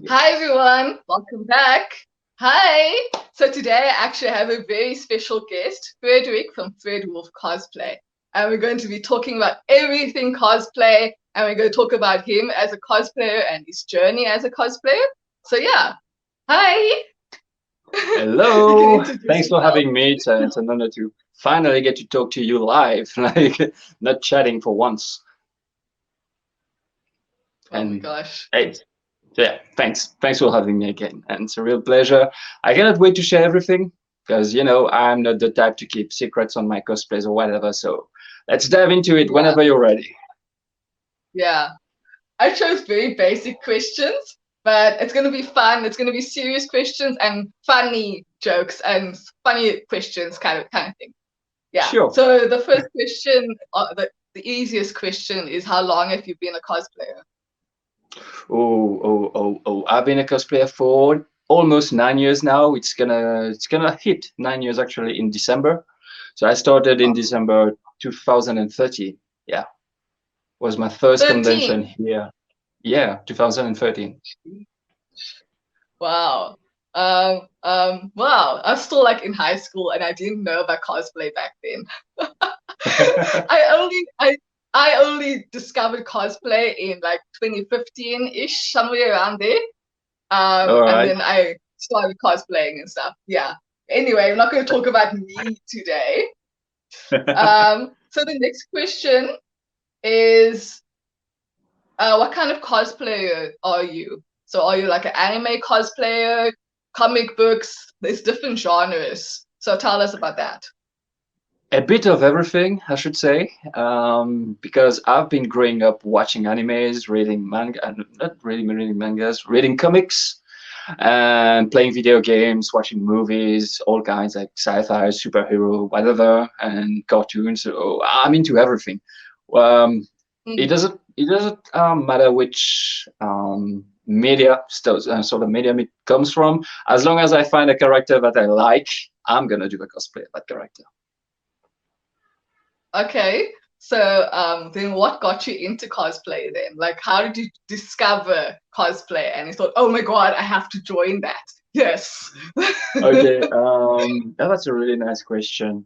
Hi everyone, welcome back. Hi. So today I actually have a very special guest, Frederick from Fred Wolf Cosplay. And we're going to be talking about everything cosplay, and we're going to talk about him as a cosplayer and his journey as a cosplayer. So yeah, hi. You can Hello, introduce thanks for yourself. having me. It's an honor to finally get to talk to you live, like not chatting for once. Oh my And gosh. hey, so yeah, thanks for having me again. And it's a real pleasure. I cannot wait to share everything because I'm not the type to keep secrets on my cosplays or whatever. So let's dive into it Yeah, whenever you're ready. yeah. I chose very basic questions, but it's going to be fun. It's going to be serious questions and funny jokes and funny questions, kind of thing. Yeah. Sure. So the first question, the easiest question is, how long have you been a cosplayer? Oh. I've been a cosplayer for almost 9 years now. It's gonna hit 9 years actually in December. So I started in Oh, December 2013. Yeah, was my first convention 13. here. Yeah, 2013. Wow. Wow. I was still like in high school and I didn't know about cosplay back then. I only discovered cosplay in like 2015-ish, somewhere around there. All And right. then I started cosplaying and stuff. Yeah. Anyway, I'm not going to talk about me today. So the next question is, what kind of cosplayer are you? So are you like an anime cosplayer, comic books? There's different genres. So tell us about that. A bit of everything, I should say, because I've been growing up watching animes, reading manga, not really reading mangas, reading comics, and playing video games, watching movies, all kinds like sci-fi, superhero, whatever, and cartoons. So I'm into everything. Um, it Mm. doesn't matter which media sort of medium it comes from. As long as I find a character that I like, I'm gonna do a cosplay of that character. Okay. So then what got you into cosplay then? Like how did you discover cosplay and you thought, oh my God, I have to join that? Yes. Okay, that's a really nice question.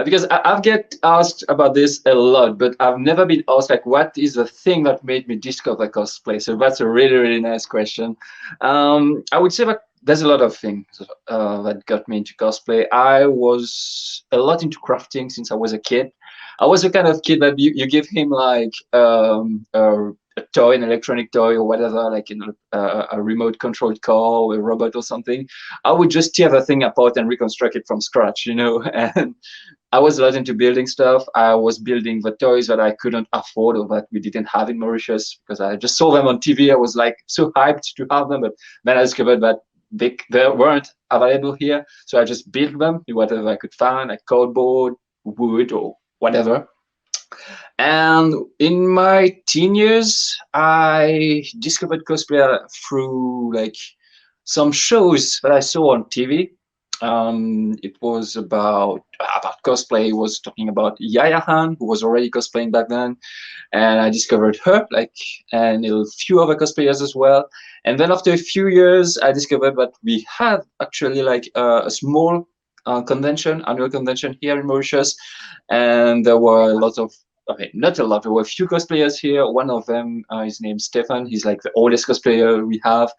Because I've get asked about this a lot, but I've never been asked like, what is the thing that made me discover cosplay? So that's a really, really nice question. I would say that there's a lot of things that got me into cosplay. I was a lot into crafting since I was a kid. I was the kind of kid that you give him like a toy, an electronic toy or whatever, like a remote controlled car or a robot or something. I would just tear the thing apart and reconstruct it from scratch, And I was a lot into building stuff. I was building the toys that I couldn't afford or that we didn't have in Mauritius because I just saw them on TV. I was like so hyped to have them, but then I discovered that they weren't available here. So I just built them with whatever I could find, like cardboard, wood, or whatever. And in my teen years, I discovered cosplay through like some shows that I saw on TV. It was about cosplay. It was talking about Yaya Han, who was already cosplaying back then, and I discovered her, like, and a few other cosplayers as well. And then after a few years, I discovered that we had actually like a small annual convention here in Mauritius, and there were a lot of okay, not a lot. There were a few cosplayers here. One of them, his name's Stefan. He's like the oldest cosplayer we have.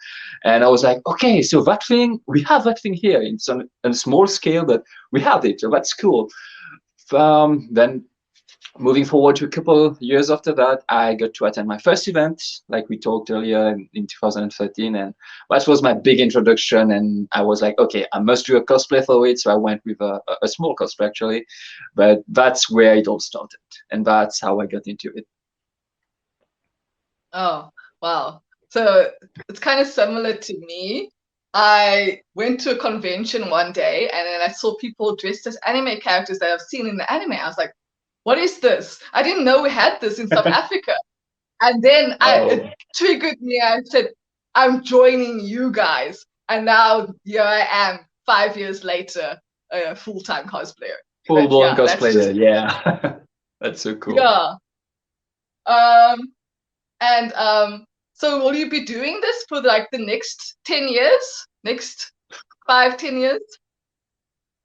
And I was like, okay, so that thing, we have that thing here. It's on a small scale, but we have it. So that's cool. Then moving forward to a couple years after that, I got to attend my first event, like we talked earlier in 2013, and that was my big introduction. And I was like, okay, I must do a cosplay for it. So I went with a small cosplay actually, but that's where it all started, and that's how I got into it. Oh, wow. So it's kind of similar to me. I went to a convention one day and then I saw people dressed as anime characters that I've seen in the anime. I was like, what is this? I didn't know we had this in South Africa. And then it Oh, triggered me. I said, I'm joining you guys. And now here I am, 5 years later, a full-time cosplayer. full But blown yeah, that's just, cosplayer, yeah. That's so cool. yeah. Um, and So will you be doing this for like the next 10 years? Next 5, 10 years?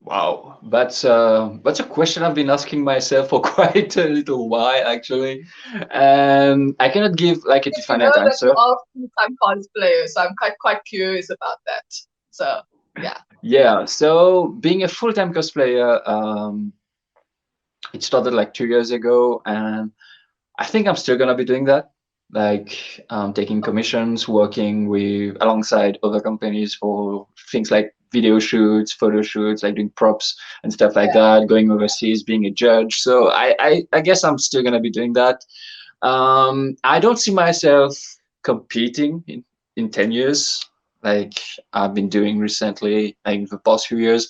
Wow, that's a question I've been asking myself for quite a little while actually, and I cannot give like a Because you know definite that you answer. are full-time cosplayer, so I'm quite curious about that. So yeah. Yeah, so being a full-time cosplayer, it started like 2 years ago, and I think I'm still gonna be doing that, like taking commissions, working with alongside other companies for things like video shoots, photo shoots, like doing props and stuff like that, going overseas, being a judge. So I guess I'm still gonna be doing that. I don't see myself competing in 10 years, like I've been doing recently, like the past few years.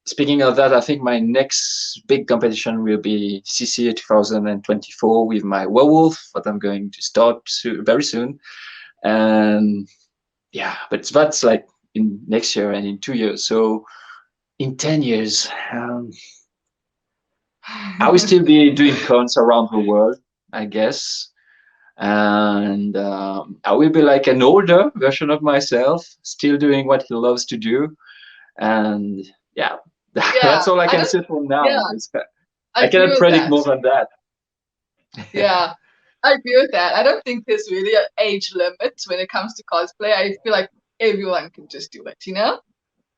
Speaking of that, I think my next big competition will be CCA 2024 with my werewolf that I'm going to start very soon. And yeah, but that's like in next year and in 2 years. So in 10 years, I will still be doing cons around the world, I guess. And I will be like an older version of myself, still doing what he loves to do. And yeah, Yeah. that's all I I can don't say for now. yeah, I I agree cannot with predict that. more than that. Yeah. I agree with that. I don't think there's really an age limit when it comes to cosplay. I feel like everyone can just do it, you know?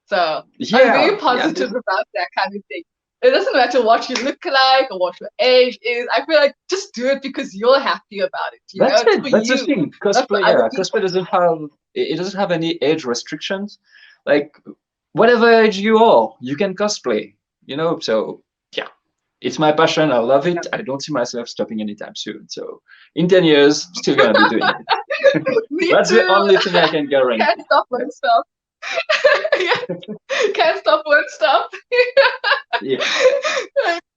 So I'm very Yeah, yeah, positive about that kind of thing. It doesn't matter what you look like or what your age is. I feel like just do it because you're happy about it. You know, that's it's it. for That's the you, thing. not for Cosplay, other yeah, cosplay people. doesn't have it doesn't have any age restrictions. Like whatever age you are, you can cosplay. You know, so yeah, it's my passion. I love it. I don't see myself stopping anytime soon. So in 10 years, still gonna be doing it. Me That's the too. only thing I can Can't guarantee. stop, won't stop. Yeah, can't stop, won't stop. Yeah,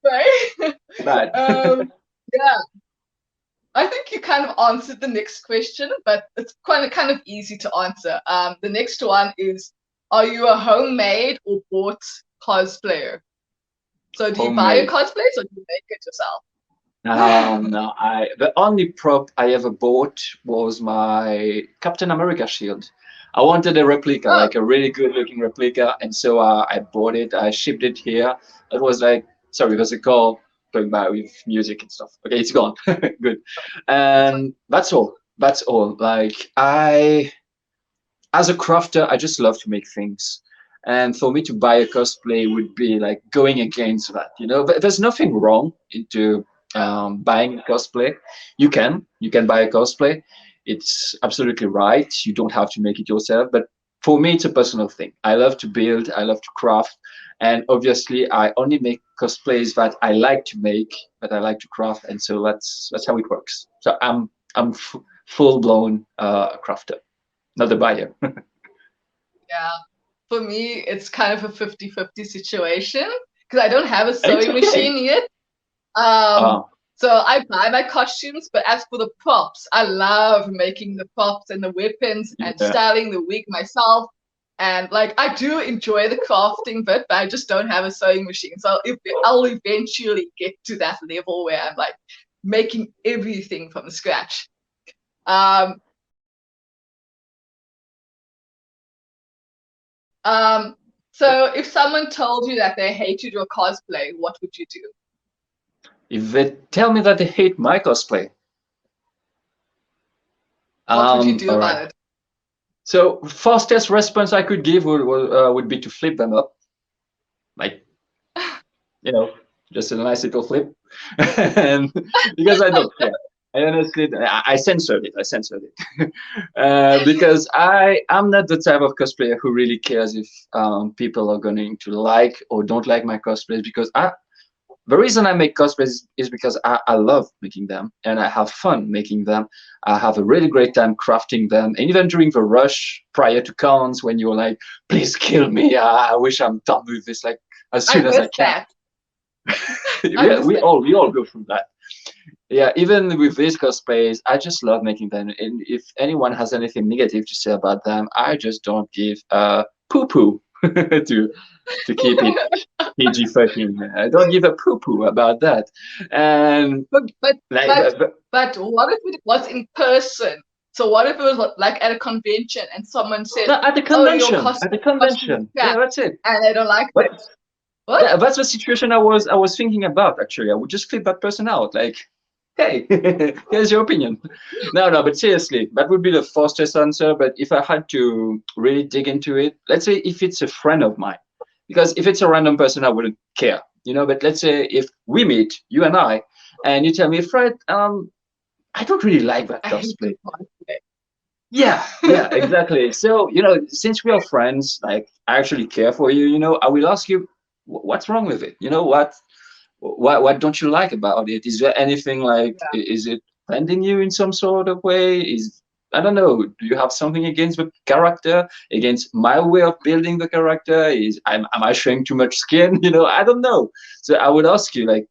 Right. but Yeah. I think you kind of answered the next question, but it's kind of easy to answer. The next one is, are you a homemade or bought cosplayer? So do you buy your homemade. cosplays or do you make it yourself? No, the only prop I ever bought was my Captain America shield. I wanted a replica, Oh, like a really good looking replica, and so I bought it. I shipped it here. It was like, sorry, there's a call going by with music and stuff. Okay, it's gone. Good. that's fine. And that's all. That's all. Like as a crafter, I just love to make things. And for me to buy a cosplay would be like going against that, you know. But there's nothing wrong into buying a cosplay. You can buy a cosplay. It's absolutely right. You don't have to make it yourself. But for me, it's a personal thing. I love to build. I love to craft. And obviously, I only make cosplays that I like to make, that I like to craft, and so that's how it works. So I'm full blown crafter, not a buyer. Yeah. For me, it's kind of a 50-50 situation because I don't have a It's sewing okay. machine yet. Um, Uh, so I buy my costumes, but as for the props, I love making the props and the weapons and yeah. styling the wig myself. And like I do enjoy the crafting bit, but I just don't have a sewing machine. So I'll eventually get to that level where I'm like making everything from scratch. Um, so if someone told you that they hated your cosplay, what would you do? If they tell me that they hate my cosplay, What would you do all right. about it? So fastest response I could give would be to flip them up, like you know, just a nice little flip, and because I don't care. I honestly, I censored it. I censored it because I'm not the type of cosplayer who really cares if people are going to like or don't like my cosplays because the reason I make cosplays is because I love making them and I have fun making them. I have a really great time crafting them. And even during the rush prior to cons, when you're like, please kill me, I wish I'm done with this like as I soon as I miss can. that. I Yeah, miss we that. all go through that. Yeah, even with these cosplays, I just love making them. And if anyone has anything negative to say about them, I just don't give a poo poo. to keep it PG-13. Don't give a poo-poo about that. And But like, but what if it was in person? So what if it was like at a convention and someone said, no, at the "Oh, you're convention, at the costume convention. fan," Yeah, that's it. and they don't like But that? What? yeah, that's the situation I was thinking about actually. I would just flip that person out, like, hey, here's your opinion. No, but seriously, that would be the fastest answer. But if I had to really dig into it, let's say if it's a friend of mine, because if it's a random person, I wouldn't care, you know. But let's say if we meet, you and I, and you tell me, Fred, I don't really like that I hate cosplay. your cosplay. Yeah, exactly. So, you know, since we are friends, like I actually care for you, you know, I will ask you, what's wrong with it? You know, what don't you like about it? Is there anything like, Yeah. is it offending you in some sort of way? I don't know, do you have something against the character, against my way of building the character? Am I showing too much skin? You know, I don't know. So I would ask you, like,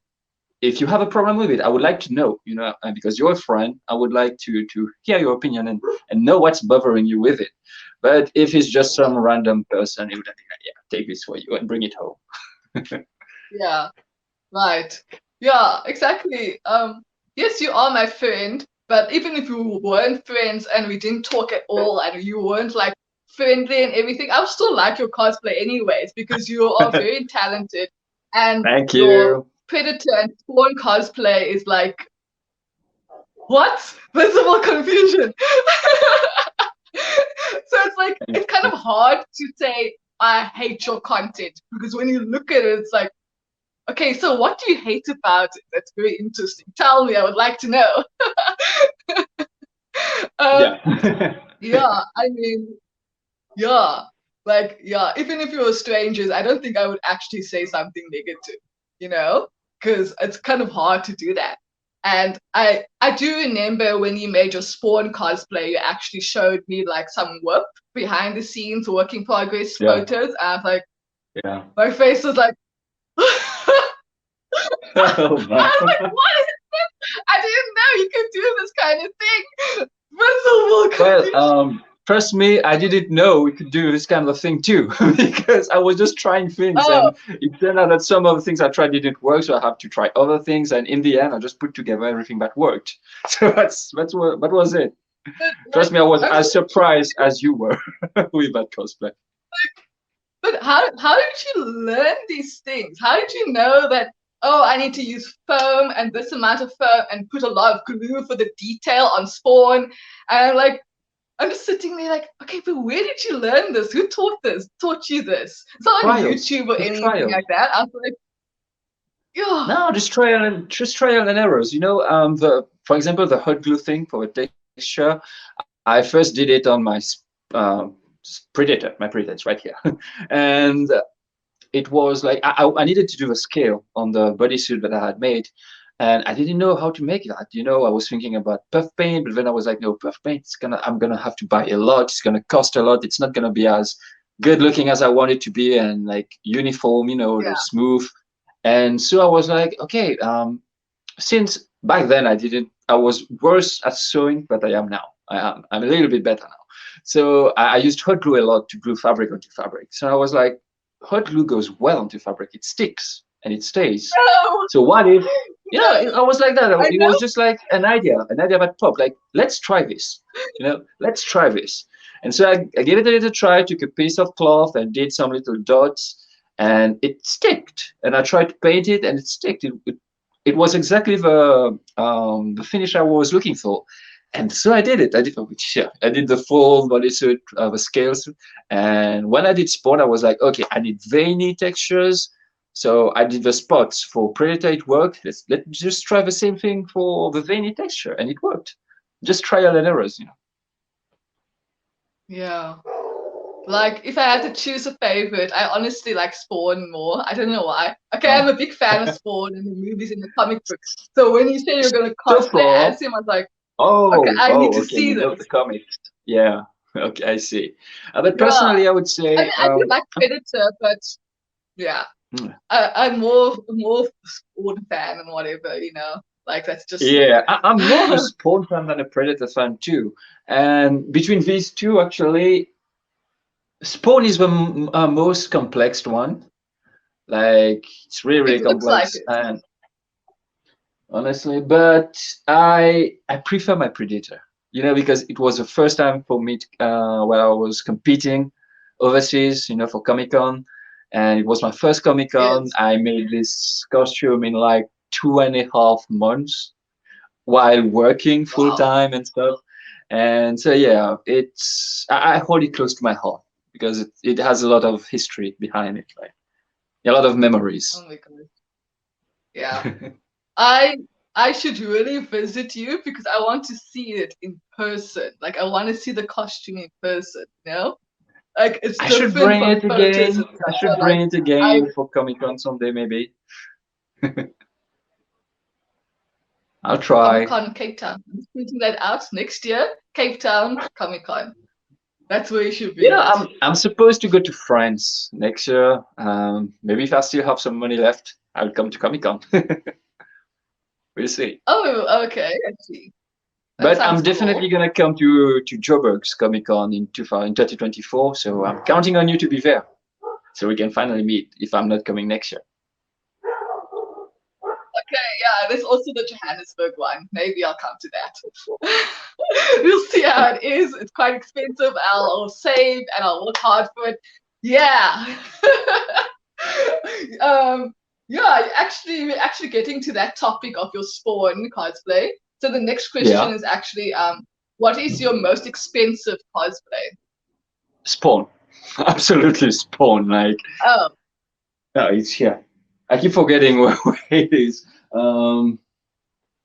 if you have a problem with it, I would like to know, you know, because you're a friend, I would like to hear your opinion and know what's bothering you with it. But if it's just some random person, it would be like, yeah, take this for you and bring it home. Yeah. Right. Yeah, exactly. Yes, you are my friend, but even if we weren't friends and we didn't talk at all and you weren't like friendly and everything, I would still like your cosplay anyways because you are very talented and Thank your you. Predator and Spawn cosplay is like what? Visible confusion. So it's like Thank it's kind you. of hard to say I hate your content because when you look at it, it's like okay, so what do you hate about it? That's very interesting. Tell me, I would like to know. um, Yeah. yeah, I mean, yeah, like, yeah, even if you were strangers, I don't think I would actually say something negative, you know, because it's kind of hard to do that. And I do remember when you made your Spawn cosplay, you actually showed me like some work behind the scenes, work in progress Yeah. photos. And I was like, Yeah. my face was like, Oh, I man. was like, what is this? I didn't know you could do this kind of thing. Visible Well, confusion. trust me, I didn't know we could do this kind of thing too, because I was just trying things, Oh, and it turned out that some of the things I tried didn't work, so I have to try other things, and in the end, I just put together everything that worked. So that's what that was it. but Trust like, me, I was I'm as so surprised as you were with that cosplay. but how did you learn these things? How did you know that, oh, I need to use foam and this amount of foam and put a lot of glue for the detail on Spawn? And I'm just sitting there like, okay, but where did you learn this? Who taught this? Taught you this? It's not on Trials, YouTube or just anything trials. like that. I was like, yeah, No, just trial and errors. You know, for example, the hot glue thing for a texture. I first did it on my uh, Predator. My Predator is right here, and it was like I needed to do a scale on the bodysuit that I had made, and I didn't know how to make that. You know, I was thinking about puff paint, but then I was like, no, puff paint. I'm gonna have to buy a lot. It's gonna cost a lot. It's not gonna be as good looking as I want it to be, and like uniform. You know, yeah, smooth. And so I was like, okay, since back then I was worse at sewing than I am now. I'm a little bit better now. So I used hot glue a lot to glue fabric onto fabric. So I was like, hot glue goes well onto fabric. It sticks and it stays. no, So what if, no, I was like that. I It know, was just like an idea that popped. Like, let's try this. Let's try this. And so I gave it a little try, took a piece of cloth and did some little dots, and it sticked. And I tried to paint it, and it sticked. It was exactly the finish I was looking for. And so I did it. I did the full bodysuit, the scales. And when I did sport, I was like, okay, I need veiny textures. So I did the spots for Predator. It worked. Let's just try the same thing for the veiny texture, and it worked. Just trial and errors. yeah. Like, if I had to choose a favorite, I honestly like Spawn more. I don't know why. Okay, I'm Oh. a big fan of Spawn in the movies and the comic books. So when you say you're gonna So cosplay far, as him, I was like, okay, oh, I need to okay, see you know this. the comics. Yeah, okay, I see. But Yeah. personally, I would I say, mean, I do like Predator, but yeah, I'm more Spawn fan and whatever, you know. Like that's just yeah, me. I'm more of a Spawn fan than a Predator fan too. And between these two, actually, Spawn is the most complex one. Like it's really, really It looks like complex, it. and honestly, but I prefer my Predator. You know, because it was the first time for me where I was competing overseas. You know, for Comic Con, and it was my first Comic Con. Yes. I made this costume in like 2.5 months while working full Wow. time and stuff. And so yeah, I hold it close to my heart because it has a lot of history behind it, like a lot of memories. Oh my God. Yeah. I I should really visit you because I want to see it in person. Like I want to see the costume in person, you know? Like it's I should different bring from it photos again. and I stuff. should But like bring it I again for Comic Con someday, maybe. I'll Comic try. Con Cape Town. I'm tweeting that out next year. Cape Town Comic Con. That's where you should You know, visit. I'm supposed to go to France next year. Maybe if I still have some money left, I'll come to Comic Con. We'll see. Oh, okay. I see. That But I'm sounds definitely cool. gonna come to Joburg's Comic Con in 2024. So I'm counting on you to be there, so we can finally meet if I'm not coming next year. Okay, yeah, there's also the Johannesburg one. Maybe I'll come to that. We'll see how it is. It's quite expensive. I'll save and I'll work hard for it. Yeah. um, yeah, we're actually getting to that topic of your Spawn cosplay. So the next question Yeah, is actually, what is your most expensive cosplay? Spawn, absolutely Spawn. Like, Oh, no, it's here. I keep forgetting where it is. Um,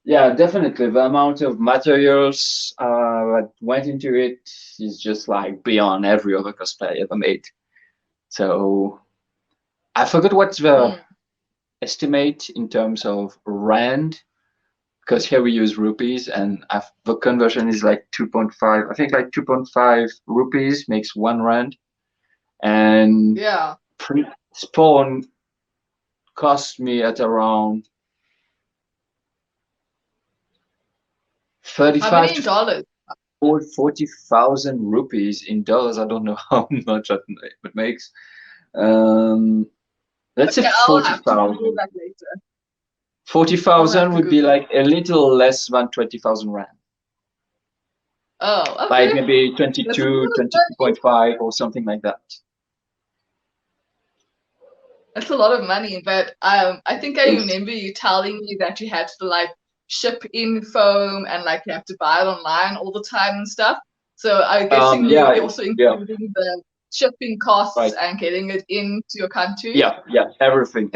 yeah, definitely. The amount of materials that went into it is just like beyond every other cosplay I ever made. So I forgot what's the mm, estimate in terms of rand, because here we use rupees, and the conversion is like 2.5. I think like 2.5 rupees makes 1 rand, and yeah. Spawn cost me at around How 35 many in to dollars? 40,000 rupees in dollars. I don't know how much it makes. Um, let's say Okay, I'll have to Google 40,000. that later. Forty I'll have thousand to would be Google it. like a little less than 20,000 rand. Oh, Like okay. maybe That's a lot 22, of money. 22.5 or something like that. That's a lot of money, but I think I It's, remember you telling me that you had to like ship in foam and like you have to buy it online all the time and stuff. So I'm guessing yeah, you're also yeah, including the shipping costs right. and getting it into your country. Yeah, everything,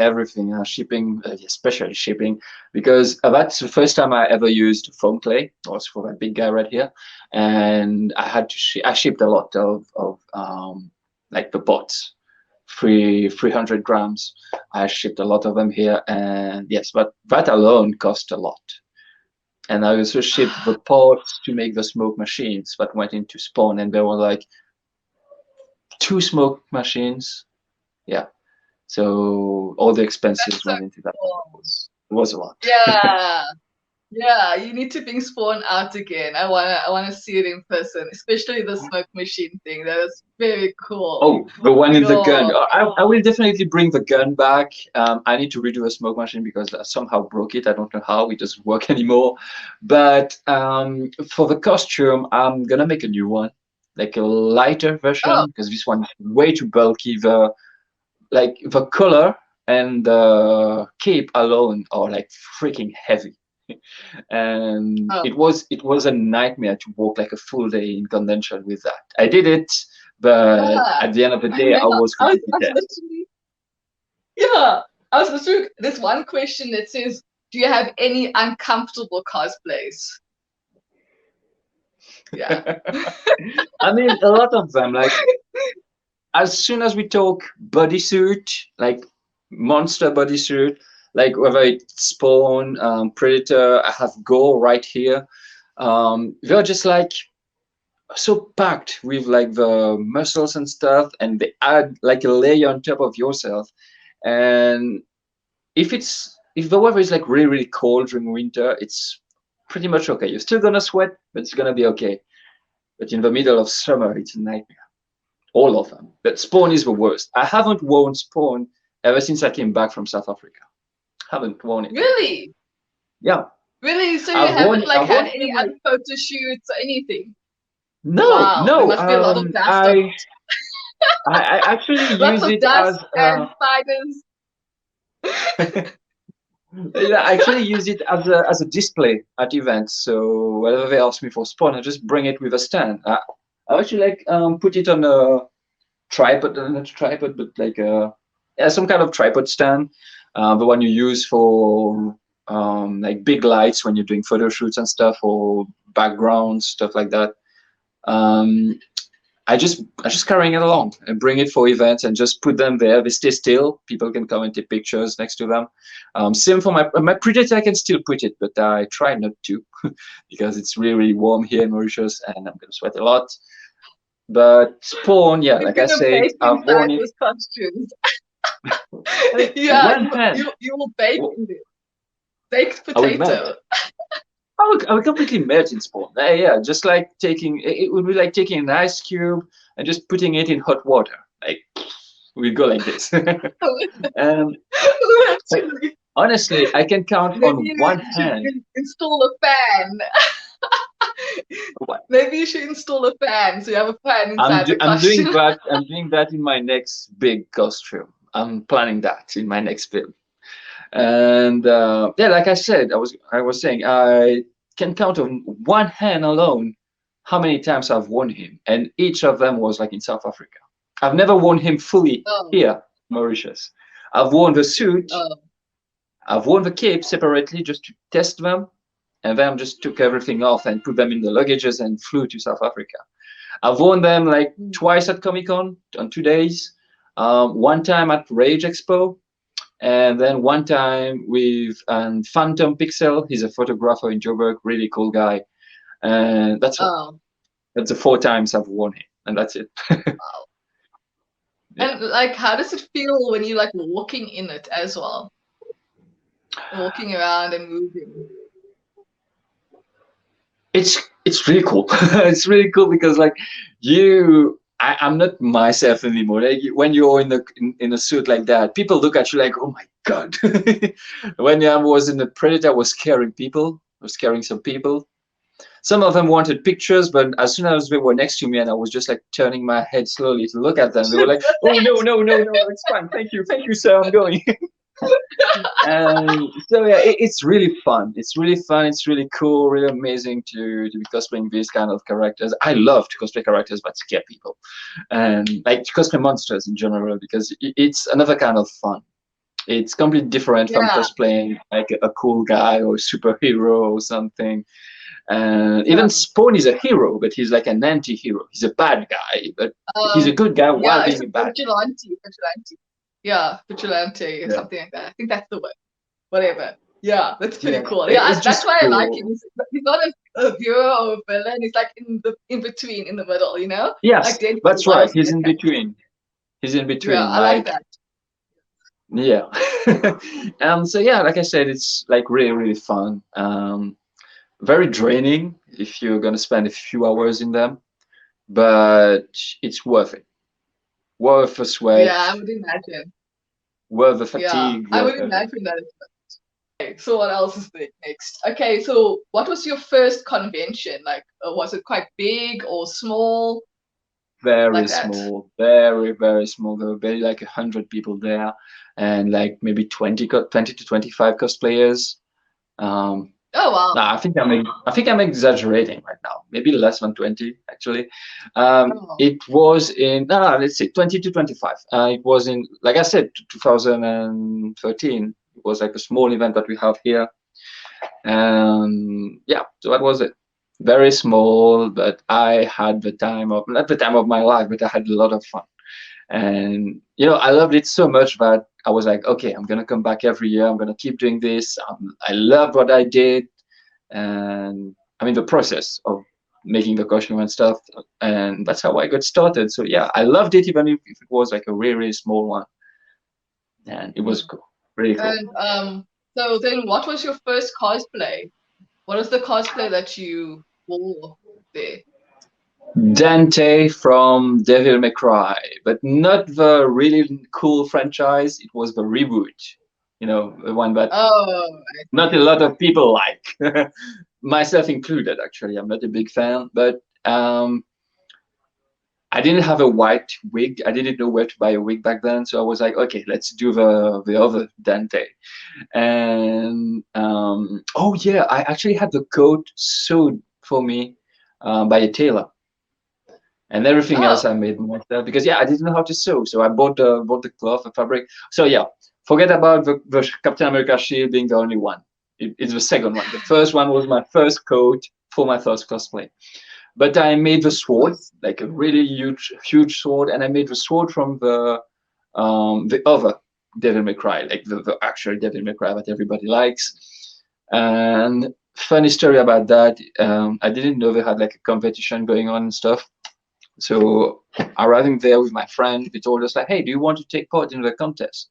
shipping, especially shipping, because that's the first time I ever used foam clay. Was for that big guy right here, and I had to I shipped a lot of like the pots, 300 grams. I shipped a lot of them here, and yes, but that alone cost a lot. And I also shipped the pots to make the smoke machines that went into Spawn, and there were like 2 smoke machines. Yeah, so all the expenses That's so went into that. cool. It was a lot. Yeah. Yeah, you need to bring Spawn out again. I wanna see it in person, especially the smoke machine thing. That is very cool. Oh, the one in the gun. Yo. I will definitely bring the gun back. I need to redo a smoke machine because I somehow broke it. I don't know how. It doesn't work anymore. But for the costume, I'm gonna make a new one, like a lighter Oh, version, because this one is way too bulky. The color and the cape alone are like freaking heavy. And oh. it was a nightmare to walk like a full day in convention with that. I did it, but Yeah. at the end of the day, Yeah. I was I was, completely I was dead. literally, yeah. I was literally, there's one question that says, do you have any uncomfortable cosplays? Yeah. I mean, a lot of them. Like as soon as we talk bodysuit, like monster bodysuit, like whether it's Spawn, Predator, I have Gore right here. They're just like so packed with like the muscles and stuff, and they add like a layer on top of yourself. And if the weather is like really really cold during winter, it's pretty much okay. You're still gonna sweat, but it's gonna be okay. But in the middle of summer, it's a nightmare. all of them. But Spawn is the worst. I haven't worn Spawn ever since I came back from South Africa. Haven't worn it. Really? Yeah. Really? So you haven't like I've worn had any him, other photo shoots or anything? no, Wow, there no. must be a lot of dust on it. I actually Lots use of it as dust and spiders. yeah, I actually use it as a display at events. So whenever they ask me for Spawn, I just bring it with a stand. I actually like put it on a tripod, not a tripod, but like yeah, some kind of tripod stand, the one you use for like big lights when you're doing photo shoots and stuff, or backgrounds, stuff like that. Um, I just carrying it along and bring it for events and just put them there. They stay still. People can come and take pictures next to them. Same for my Predator. I can still put it, but I try not to because it's really, really warm here in Mauritius and I'm gonna sweat a lot. But Spawn, yeah, You're like I gonna said, bake I've inside worn it. those costumes. I mean, Yeah, one hand. you will bake in there. Baked I would melt. potato. I would completely melt in Spawn. Yeah, just like it would be like taking an ice cube and just putting it in hot water. Like we go like this. And Actually, honestly, I can count maybe on you one should hand. install a fan. What? Maybe you should install a fan so you have a fan I'm inside do, the I'm doing costume. that. I'm doing that in my next big costume. I'm planning that in my next film. And yeah, like I was saying, I can count on one hand alone how many times I've worn him, and each of them was like in South Africa. I've never worn him fully Oh, here, Mauritius. I've worn the suit, oh, I've worn the cape separately just to test them, and then just took everything off and put them in the luggages and flew to South Africa. I've worn them like mm, twice at Comic Con on 2 days. One time at Rage Expo, and then one time with Phantom Pixel. He's a photographer in Joburg, really cool guy. And that's all. oh. That's the 4 times I've worn it, and that's it. Wow. Yeah. And like, how does it feel when you're like walking in it as well? Walking around and moving. It's really cool. It's really cool because like I'm not myself anymore. Like when you're in a suit like that, people look at you like, oh my god. When I was in the Predator, I was scaring people. I was scaring some people. Some of them wanted pictures, but as soon as they were next to me and I was just like turning my head slowly to look at them, they were like, oh no, no, no, no, it's fine. Thank you, sir, I'm going. And so yeah, it's really fun. It's really fun. It's really cool, really amazing to be cosplaying these kind of characters. I love to cosplay characters that scare people, and like to cosplay monsters in general because it's another kind of fun. It's completely different from Yeah, cosplaying like a cool guy or a superhero or something. And yeah. even Spawn is a hero, but he's like an anti-hero. He's a bad guy, but he's a good guy while Yeah, it's being a a bad vigilante. Yeah, vigilante or guy. something like that. I think that's the word. Whatever. Yeah, that's Yeah, pretty cool. yeah, Yeah, it's that's just why I like him. cool. He's not a hero or a villain. He's like in between, in the middle. You know, Yes, like Deadpool. that's I right. was He's that in character. between. He's in Yeah, between. I like Like, that. yeah. So yeah, like I said, it's like really, really fun. Very draining if you're gonna spend a few hours in them, but it's worth it. Worth the sweat, Yeah, I would imagine. worth the Yeah, fatigue, I worth would everything. imagine that. Okay, so what else is next? Okay, so what was your first convention? Like, was it quite big or small? Very Like that? small, very, very small. There were barely like 100 people there, and like maybe 20 to 25 cosplayers. Um, Oh wow. No, I think I'm exaggerating right now. Maybe less than 20 actually. Oh, It was in no, let's say 20 to 25. It was in, like I said, 2013. It was like a small event that we have here, and yeah, so that was it. Very small, but I had the time of not the time of my life, but I had a lot of fun. And I loved it so much that I was like, okay, I'm gonna come back every year. I'm gonna keep doing this. I loved what I did, and I mean the process of making the costume and stuff, and that's how I got started. So yeah, I loved it even if it was like a really, really small one, and it was mm. cool, really cool. And so then what was your first cosplay? What was the cosplay that you wore there? Dante from Devil May Cry, but not the really cool franchise. It was the reboot, the one that Oh, I not a see. lot of people like, myself included. Actually, I'm not a big fan, but I didn't have a white wig. I didn't know where to buy a wig back then, so I was like, okay, let's do the other Dante. And oh yeah, I actually had the coat sewed for me by a tailor, and everything else Oh, I made myself because yeah, I didn't know how to sew, so I bought the cloth, the fabric. So yeah, forget about the Captain America shield being the only one. It's the second one. The first one was my first coat for my first cosplay. But I made the sword, nice. like a really huge sword, and I made the sword from the other Devil May Cry, like the actual Devil May Cry that everybody likes. And funny story about that, I didn't know they had like a competition going on and stuff. So arriving there with my friend, they told us like, "Hey, do you want to take part in the contest?"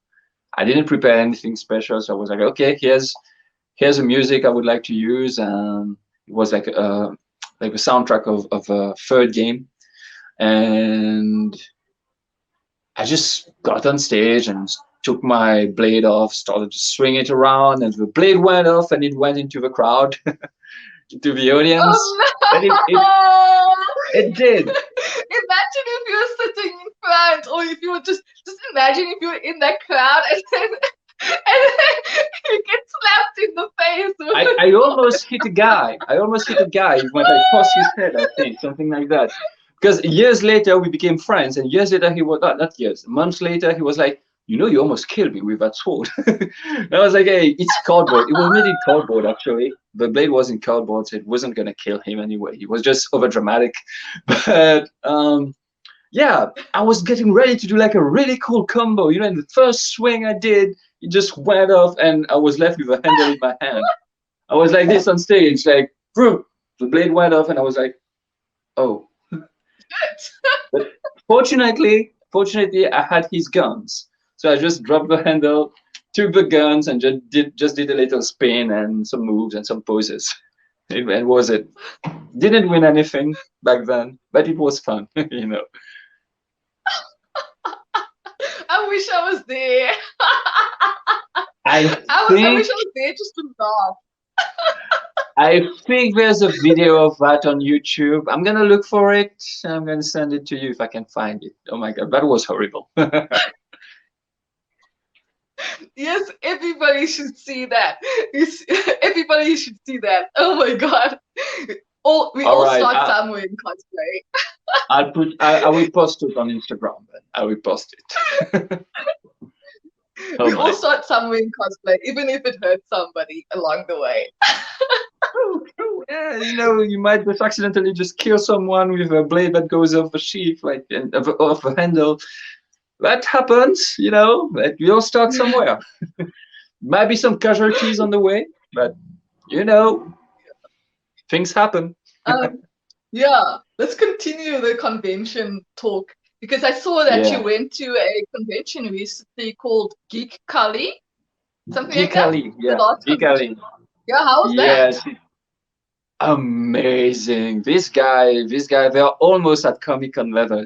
I didn't prepare anything special, so I was like, "Okay, here's a music I would like to use." And it was like a soundtrack of a third game, and I just got on stage and took my blade off, started to swing it around, and the blade went off and it went into the crowd, into the audience. Oh But it did. Imagine if you were sitting in front, or if you were just imagine if you were in that crowd and then you get slapped in the face with I, a I sword. almost hit a guy. I almost hit a guy when I crossed his head, I think, something like that. Because years later we became friends, and years later he was not years, months later he was like, you almost killed me with that sword. And I was like, hey, it's cardboard. It was made in cardboard actually. The blade was in cardboard, so it wasn't gonna kill him anyway. He was just over dramatic. But yeah, I was getting ready to do like a really cool combo. And the first swing I did, it just went off, and I was left with a handle in my hand. I was like this on stage, like, boom, the blade went off, and I was like, oh. But fortunately, I had his guns, so I just dropped the handle, took the guns, and just did a little spin and some moves and some poses. And was it? Didn't win anything back then, but it was fun. I wish I was there. I I wish think I was there just to laugh. I think there's a video of that on YouTube. I'm gonna look for it. I'm gonna send it to you if I can find it. Oh my god, that was horrible. Yes, everybody should see that. Everybody should see that. Oh my god. We All all right, start somewhere in cosplay. I will post it on Instagram. Then I will post it. Oh We all my. start somewhere in cosplay, even if it hurts somebody along the way. True, true. Yeah, you might just accidentally just kill someone with a blade that goes off the sheath, like and off the handle. That happens. Like we all start somewhere. Might be some casualties on the way, but you know, things happen. Um, yeah, let's continue the convention talk because I saw that you Yeah. went to a convention recently called Geek Kali, something like Geek that. Ali, The yeah, last Geek convention. Ali. Yeah, how was that? Yes, amazing. This guy, they are almost at Comic Con level.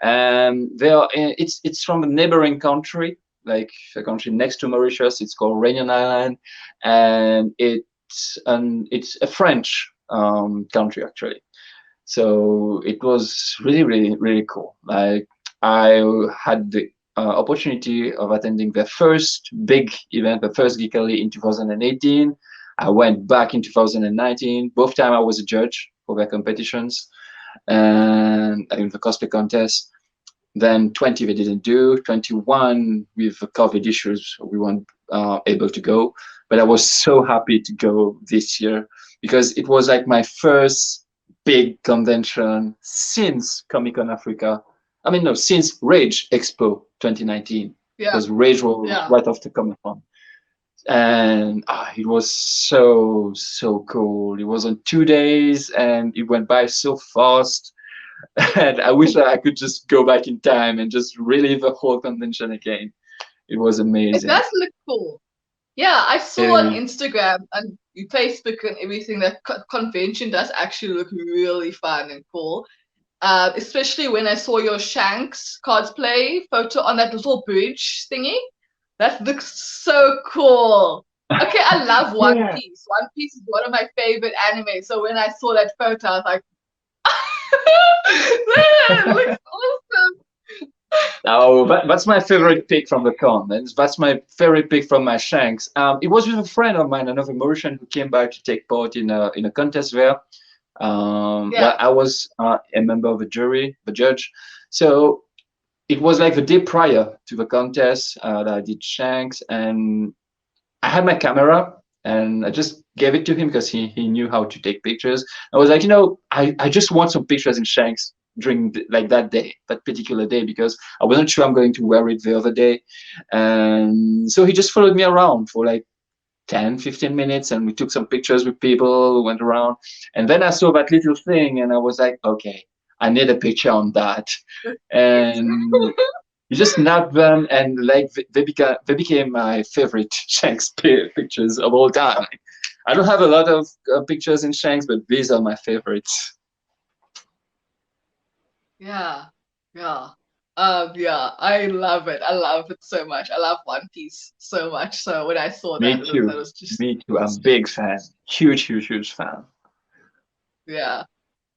And it's from a neighboring country, like a country next to Mauritius. It's called Réunion Island, and it's a French country actually. So it was really, really, really cool. Like I had the opportunity of attending the first big event, the first Geekly in 2018. I went back in 2019. Both time I was a judge for their competitions and in the cosplay contest. Then 20 they didn't do. 21 with the COVID issues we weren't able to go. But I was so happy to go this year because it was like my first big convention since Comic Con Africa. I mean, no, since Rage Expo 2019, Yeah, because Rage was yeah. right after Comic Con. And it was so, so cool. It was on 2 days and it went by so fast. And I wish I could just go back in time and just relive the whole convention again. It was It amazing. does look cool. Yeah, I It saw on is. Instagram and Facebook and everything that convention does actually look really fun and cool. especially when I saw your Shanks cosplay photo on that little bridge thingy. That looks so cool. Okay, I love One Yeah. Piece. One Piece is one of my favorite anime. So when I saw that photo, I was like, that looks awesome. Oh, that's my favorite pick from the con, and that's my favorite pick from my Shanks. It was with a friend of mine, another Mauritian, who came by to take part in a contest there. Well, Yeah. I was a member of the jury, the judge. So it was like the day prior to the contest that I did Shanks, and I had my camera and I just gave it to him because he knew how to take pictures. I was like, I just want some pictures in Shanks during like that day, that particular day, because I wasn't sure I'm going to wear it the other day. And so he just followed me around for like 10, 15 minutes, and we took some pictures with people, went around. And then I saw that little thing and I was like, okay, I need a picture on that. And you just snap them, and like they became my favorite Shanks pictures of all time. I don't have a lot of pictures in Shanks, but these are my favorites. Yeah. Yeah. Yeah, I love it. I love it so much. I love One Piece so much. So when I saw Me that, too. that was just Me too. I'm a big fan. Huge, huge, huge fan. yeah.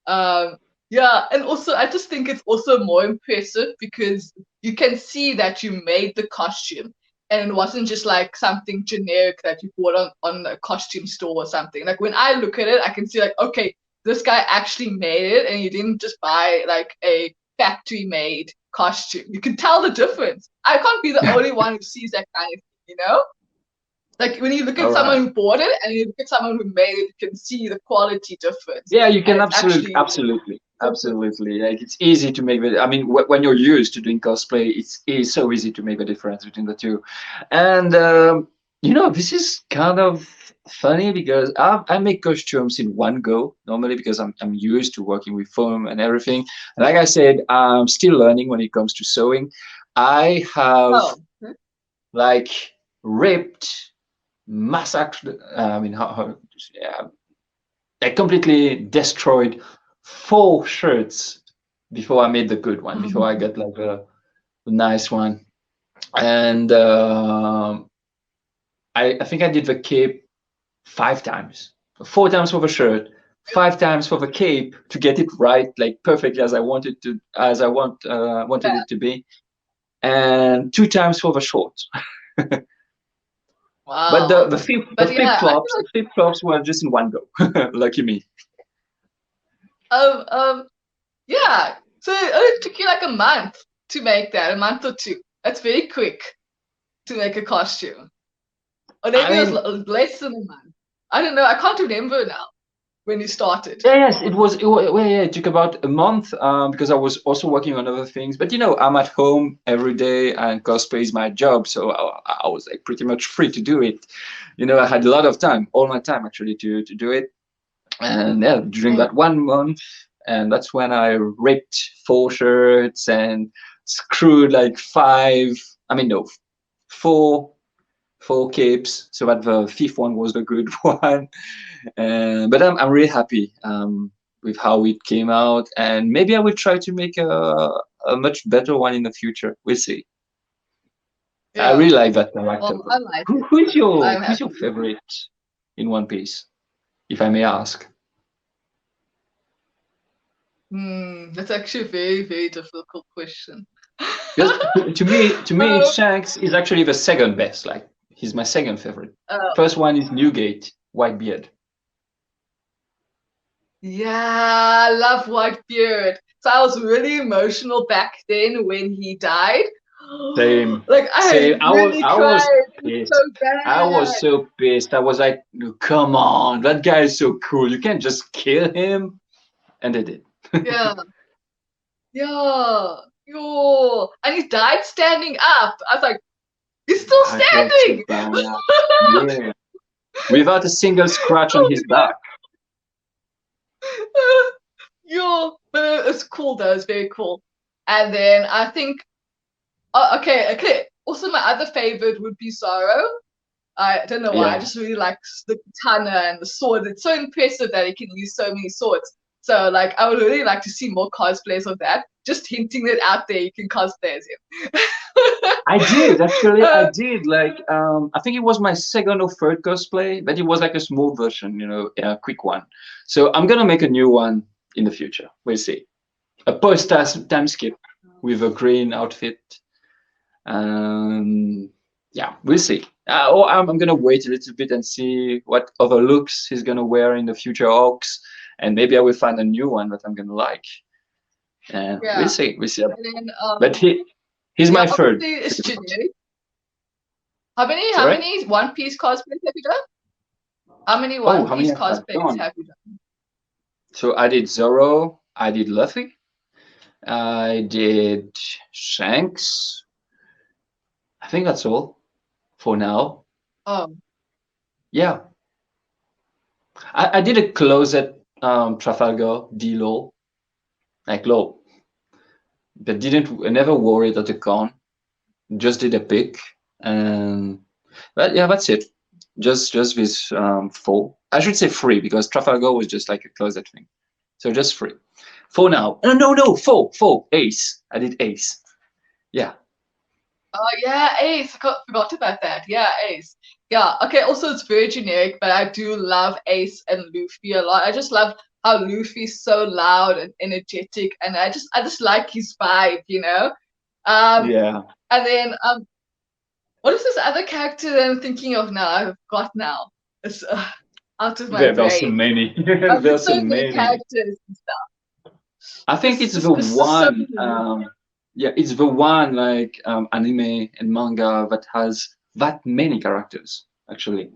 Um, yeah, and also I just think it's also more impressive because you can see that you made the costume and it wasn't just like something generic that you bought on a costume store or something. Like when I look at it, I can see like, okay, this guy actually made it and you didn't just buy like a factory made costume. You can tell the difference. I can't be the only one who sees that kind of thing. Like when you look at All someone right. who bought it and you look at someone who made it, you can see the quality difference. Yeah, you And can it's actually absolutely. Like it's easy to make the. I mean, when you're used to doing cosplay, it's so easy to make the difference between the two. And this is kind of funny because I make costumes in one go normally because I'm used to working with foam and everything. And like I said, I'm still learning when it comes to sewing. I have oh, like ripped, massacred. I mean, yeah, I completely destroyed 4 shirts before I made the good one, before I got like a nice one. And I think I did the cape 5 times, 4 times for the shirt, 5 times for the cape to get it right, like perfectly as I wanted to, as I wanted yeah. it to be, and 2 times for the shorts. But the Wow. the flip the But flip yeah, I flops feel the flip flops were just in one go. Lucky me. like yeah. So it took you like a month to make that, a month or two. That's very quick to make a costume. Or I maybe it was mean, less than a month. I don't know. I can't remember now when you started. yeah, yes, it was. Well, yeah, it took about a month because I was also working on other things. But I'm at home every day, and cosplay is my job, so I was like pretty much free to do it. I had a lot of time, all my time actually, to do it. And yeah, during Mm. that 1 month, and that's when I ripped 4 shirts and screwed like five. I mean, no, four, four capes, so that the fifth one was the good one. But I'm really happy with how it came out, and maybe I will try to make a much better one in the future. We'll see. I Yeah. really like that character Well, I though. like Who, it. who's your I'm who's your happy. favorite in One Piece, if I may ask? That's actually a very, very difficult question. Because to me, um, Shanks is actually the second best. Like he's my second favorite. uh, First one is Newgate, Whitebeard. yeah, I love Whitebeard. So I was really emotional back then when he died. Same, Like I same. really I was cried. It was so pissed. I was bad. so pissed. I was like, come on, that guy is so cool. You can't just kill him. And they did. Yeah, yeah, yo. And he died standing up. I was like, he's still That was so standing. bad. Yeah. Without a single scratch on Oh his my god. back. Yo, but it's cool though. It's very cool. And then I think, okay. Also, my other favorite would be Sorrow. I don't know why. I Yeah. just really like the katana and the sword. It's so impressive that he can use so many swords. So like, I would really like to see more cosplays of that. Just hinting it out there, you can cosplay as him. I did actually. I did like I think it was my second or third cosplay, but it was like a small version, a quick one. So I'm gonna make a new one in the future. We'll see. A post time skip with a green outfit. Yeah, we'll see. Or I'm gonna wait a little bit and see what other looks he's gonna wear in the future arcs, and maybe I will find a new one that I'm gonna like. And we'll see. We'll see. And then, But he's my third. obviously it's generic. How Sorry? many One Piece cosplays have you done? How many One how many Piece have I cosplays done? have you done? So I did Zoro, I did Luffy, I did Shanks. I think that's all for now. Oh, Yeah. I did a closet Trafalgar D-Lo, like low, but I never wore it at a con. Just did a pic, and but yeah, that's it. Just this four. I should say three because Trafalgar was just like a closet thing. So just three. Four now. No, four. Ace. I did Ace. Yeah. oh yeah, Ace. Forgot about that. Yeah, Ace. Yeah. Okay. Also, it's very generic, but I do love Ace and Luffy a lot. I just love how Luffy's so loud and energetic, and I just like his vibe, Yeah. And then what is this other character that I'm thinking of now? I've got now. It's out of my There are so brain. many. There's There's so so many many. characters and stuff. I think it's the It's just so one. many. Yeah, it's the one like anime and manga that has that many characters actually,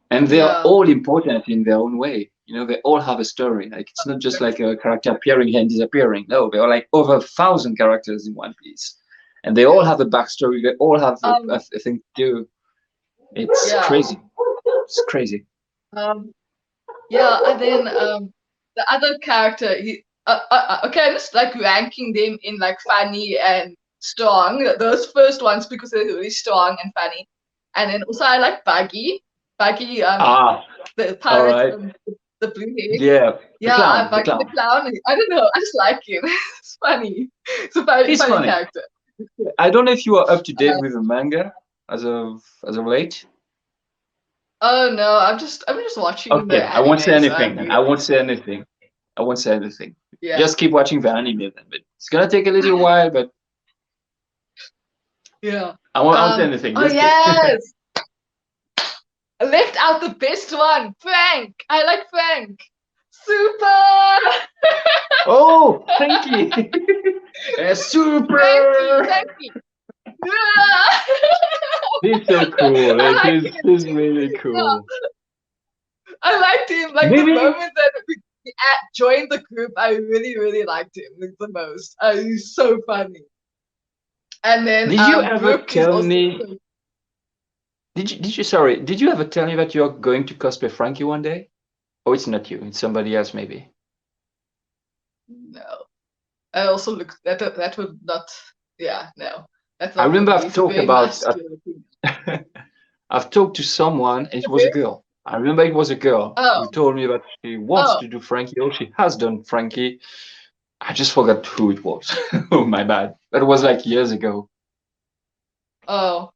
and they are Yeah. all important in their own way. They all have a story. Like it's not just like a character appearing and disappearing. No, there are like over 1,000 characters in One Piece, and they all have a backstory. They all have a thing to do. It's Yeah. crazy. It's crazy. Yeah, and then the other character, okay, I'm just like ranking them in like funny and strong. Those first ones because they're really strong and funny. And then also I like Buggy. Buggy, the All pirate, right. the blue hair. Yeah, the Yeah, clown. Buggy the clown. I don't know. I just like him. It's funny. It's a funny He's funny. character. I don't know if you are up to date with the manga as of late. Oh no, I'm just watching Okay, the I won't say anime, so anything. Then. I won't say anything. I won't say anything. yeah. Just keep watching the anime then. But it's gonna take a little while, but Yeah. I won't say anything. Oh Just yes. I left out the best one, Frank. I like Frank. Super. Oh, Frankie. Super. Frankie. Yeah. He's so cool. He's really cool. Yeah. I liked him. Like Maybe. The moment that we joined the group, I really, really liked him like, the most. He's so funny. And then Did you ever Brooke tell me? Did you ever tell me that you're going to cosplay Frankie one day? Oh, it's not you. It's somebody else, maybe. No. I also looked that would not. Yeah, no. That's not. I remember I've talked to someone, and it was a girl. I remember it was a girl who told me that she wants to do Frankie, or she has done Frankie. I just forgot who it was. Oh, my bad. That was like years ago. Oh,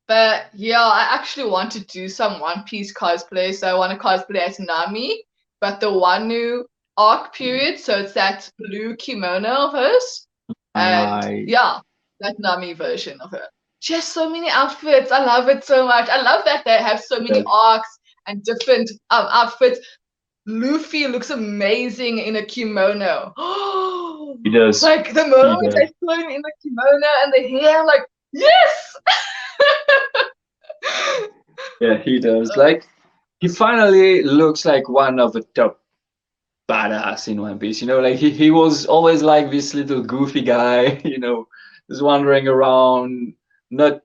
but yeah, I actually want to do some One Piece cosplay. So I want to cosplay as Nami, but the Wano arc period. So it's that blue kimono of hers. And yeah, that Nami version of her. She has so many outfits. I love it so much. I love that they have so many arcs and different outfits. Luffy looks amazing in a kimono. He does. Like the moment I saw him in the kimono and the hair, I'm like, yes! Yeah, he does. Like, he finally looks like one of the top badass in One Piece. Like he was always like this little goofy guy, just wandering around, not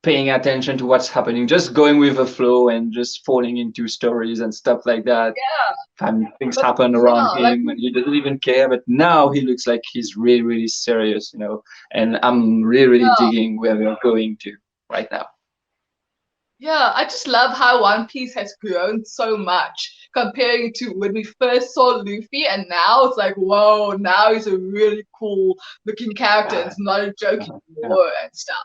paying attention to what's happening, just going with the flow and just falling into stories and stuff like that. Yeah. And things happen around him and he doesn't even care. But now he looks like he's really, really serious, and I'm really, really digging where we're going to right now. Yeah, I just love how One Piece has grown so much comparing to when we first saw Luffy, and now it's like, whoa, now he's a really cool looking character. Yeah, It's not a joke yeah, anymore and stuff.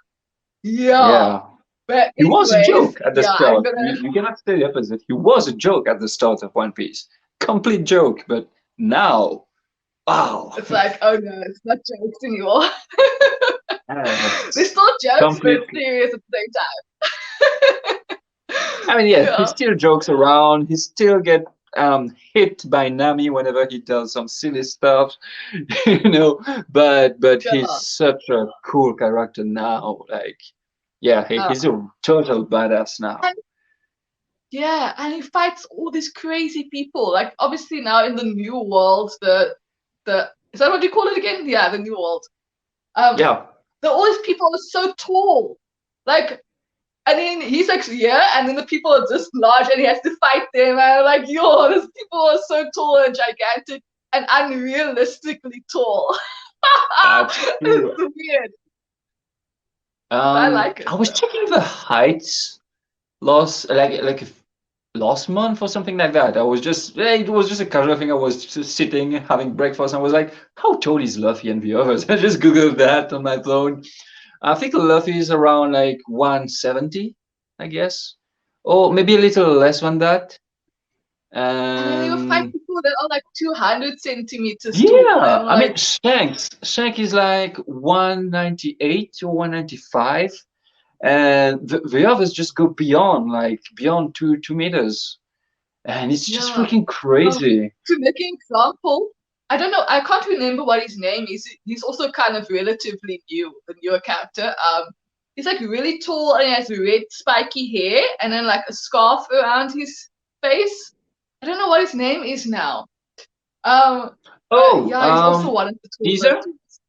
Yeah. yeah. But He was a anyways, joke at the yeah, I'm start. gonna. You cannot say the opposite. He was a joke at the start of One Piece. Complete joke, but now, wow. It's like, oh no, it's not jokes anymore. They're Yes, still jokes, but it's completely. serious at the same time. I mean, yeah, he Yeah, still jokes around. He still get hit by Nami whenever he does some silly stuff, you know. But he's yeah, such a cool character now. Like, yeah, yeah. he's a total badass now. And yeah, and he fights all these crazy people. Like obviously now in the new world, the is that what you call it again? Yeah, the new world. Um, Yeah, all these people are so tall. Like, and then he's like, yeah, and then the people are just large, and he has to fight them. And I'm like, yo, these people are so tall and gigantic and unrealistically tall. that's It's true. weird, but I like I it was though. checking the heights last month or something like that. I was just it was just a casual thing. I was just sitting having breakfast and I was like, how tall is Luffy and the others? I just googled that on my phone. I think Luffy is around like 170, I guess, or maybe a little less than that. And then you fight And people that are like 200 centimeters tall, and yeah, I'm I mean like, Shanks is like 198 or 195. And the others just go beyond like beyond 2 meters, and it's just yeah. freaking crazy. To make an example, I don't know, I can't remember what his name is. He's also kind of relatively new, a newer character. He's like really tall and he has red spiky hair and then like a scarf around his face. I don't know what his name is now. But Oh, yeah, he's also one of the taller Caesar, dudes.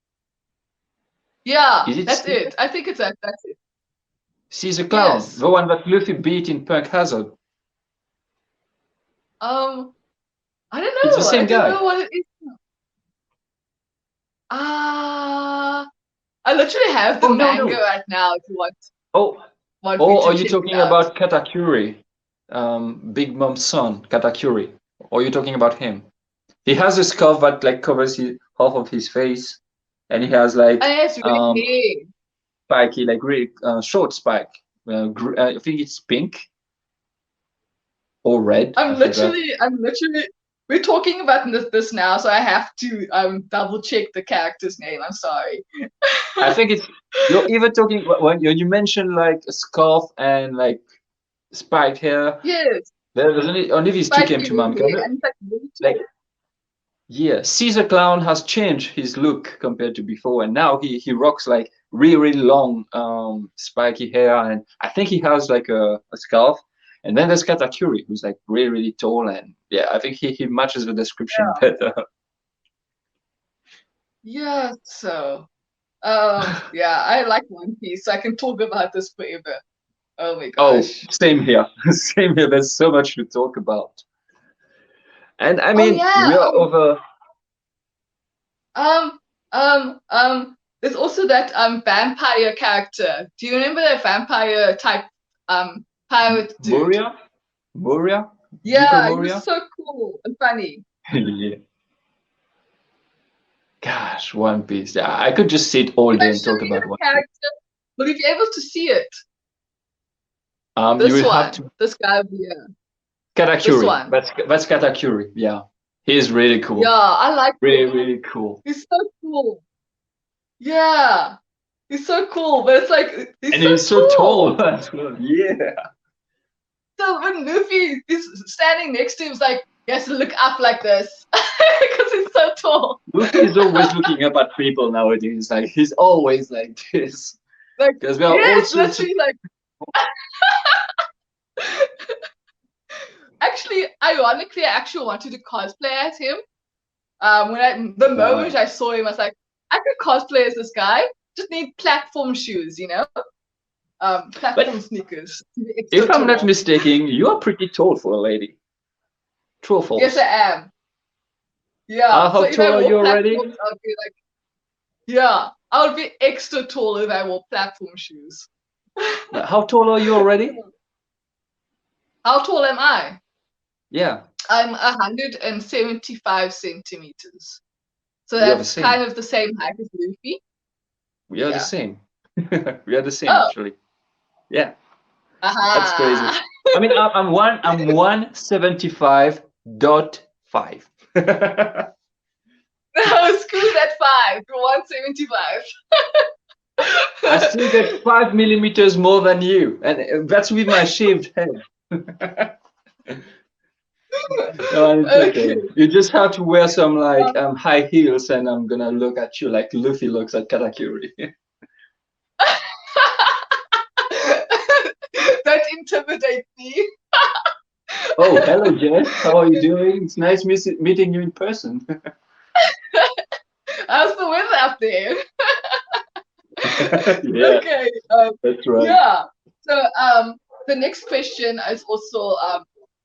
Yeah, is it that's Caesar? it. I think it's that. That's it. Caesar Clown, Yes. the one that Luffy beat in Punk Hazard. Um, I don't It's the know. I same don't guy. know what it is. Ah, I literally have the Oh no manga no. right now if you Oh, want me oh, to are you check it talking out. about Katakuri, Big Mom's son, Katakuri? Or are you talking about him? He has a scarf that like covers half of his face, and he has like And it's red hair. spiky, like really short spike. I think it's pink or red. I forgot. I'm literally, we're talking about this now, so I have to double check the character's name. I'm sorry. I think it's you're even talking when you mentioned like a scarf and like spiked hair. Yes, There's only these two came spiky to red mind. hair, and it's like really Like tall. yeah, Caesar Clown has changed his look compared to before, and now he rocks like really long spiky hair, and I think he has like a scarf. And then there's Katakuri, who's like really tall, and yeah, I think he matches the description better. Yeah, so yeah, I like One Piece. So I can talk about this forever. Oh my Oh, gosh. same here. Same here. There's so much to talk about. And I Oh mean, yeah. we are over. Um, there's also that vampire character. Do you remember that vampire type pirate dude? Moria? Moria? Giko Yeah, he was Moria? so cool and funny. Yeah. Gosh, One Piece. Yeah, I could just sit all If I day and show talk you about the One Piece. character, will you be able to see it? You This will have one, to this guy over here, this Katakuri. one. That's Katakuri. Yeah, he's really Yeah, cool. I like him. Really cool. He's so cool. Yeah, he's so cool, but it's like he's And so he's so tall. tall as well. Yeah. So when Luffy is standing next to him, it's like he has to look up like this because he's so tall. Luffy is always looking up at people nowadays. Like he's always like this. Like Because we are all yes, sorts of. literally like. Actually, ironically, I actually wanted to cosplay as him. The moment I saw him, I was like, I could cosplay as this guy. Just need platform shoes, you know, platform But sneakers to be extra if I'm not tall. mistaken, you are pretty tall for a lady. True or Yes, I false? am. Yeah. So How if I tall are you wore already? platforms, I would be like, yeah, I would be extra tall if I wore platform shoes. How tall are you already? How tall am I? Yeah, I'm 175 centimeters. So we are the that's same. kind of the same height as Luffy. We are the Yeah. same. We are the same, Oh, actually. Yeah, that's crazy. aha. I mean, I'm 175.5. No, screw that five. You're 175. I still get 5 millimeters more than you, and that's with my shaved head. No, it's Okay. okay. You just have to wear some like high heels, and I'm gonna look at you like Luffy looks at Katakuri. That intimidates me. Oh, hello, Jess. How are you doing? It's nice meeting you in person. How's the weather up there? Yeah, Okay. that's right. Yeah. So the next question is also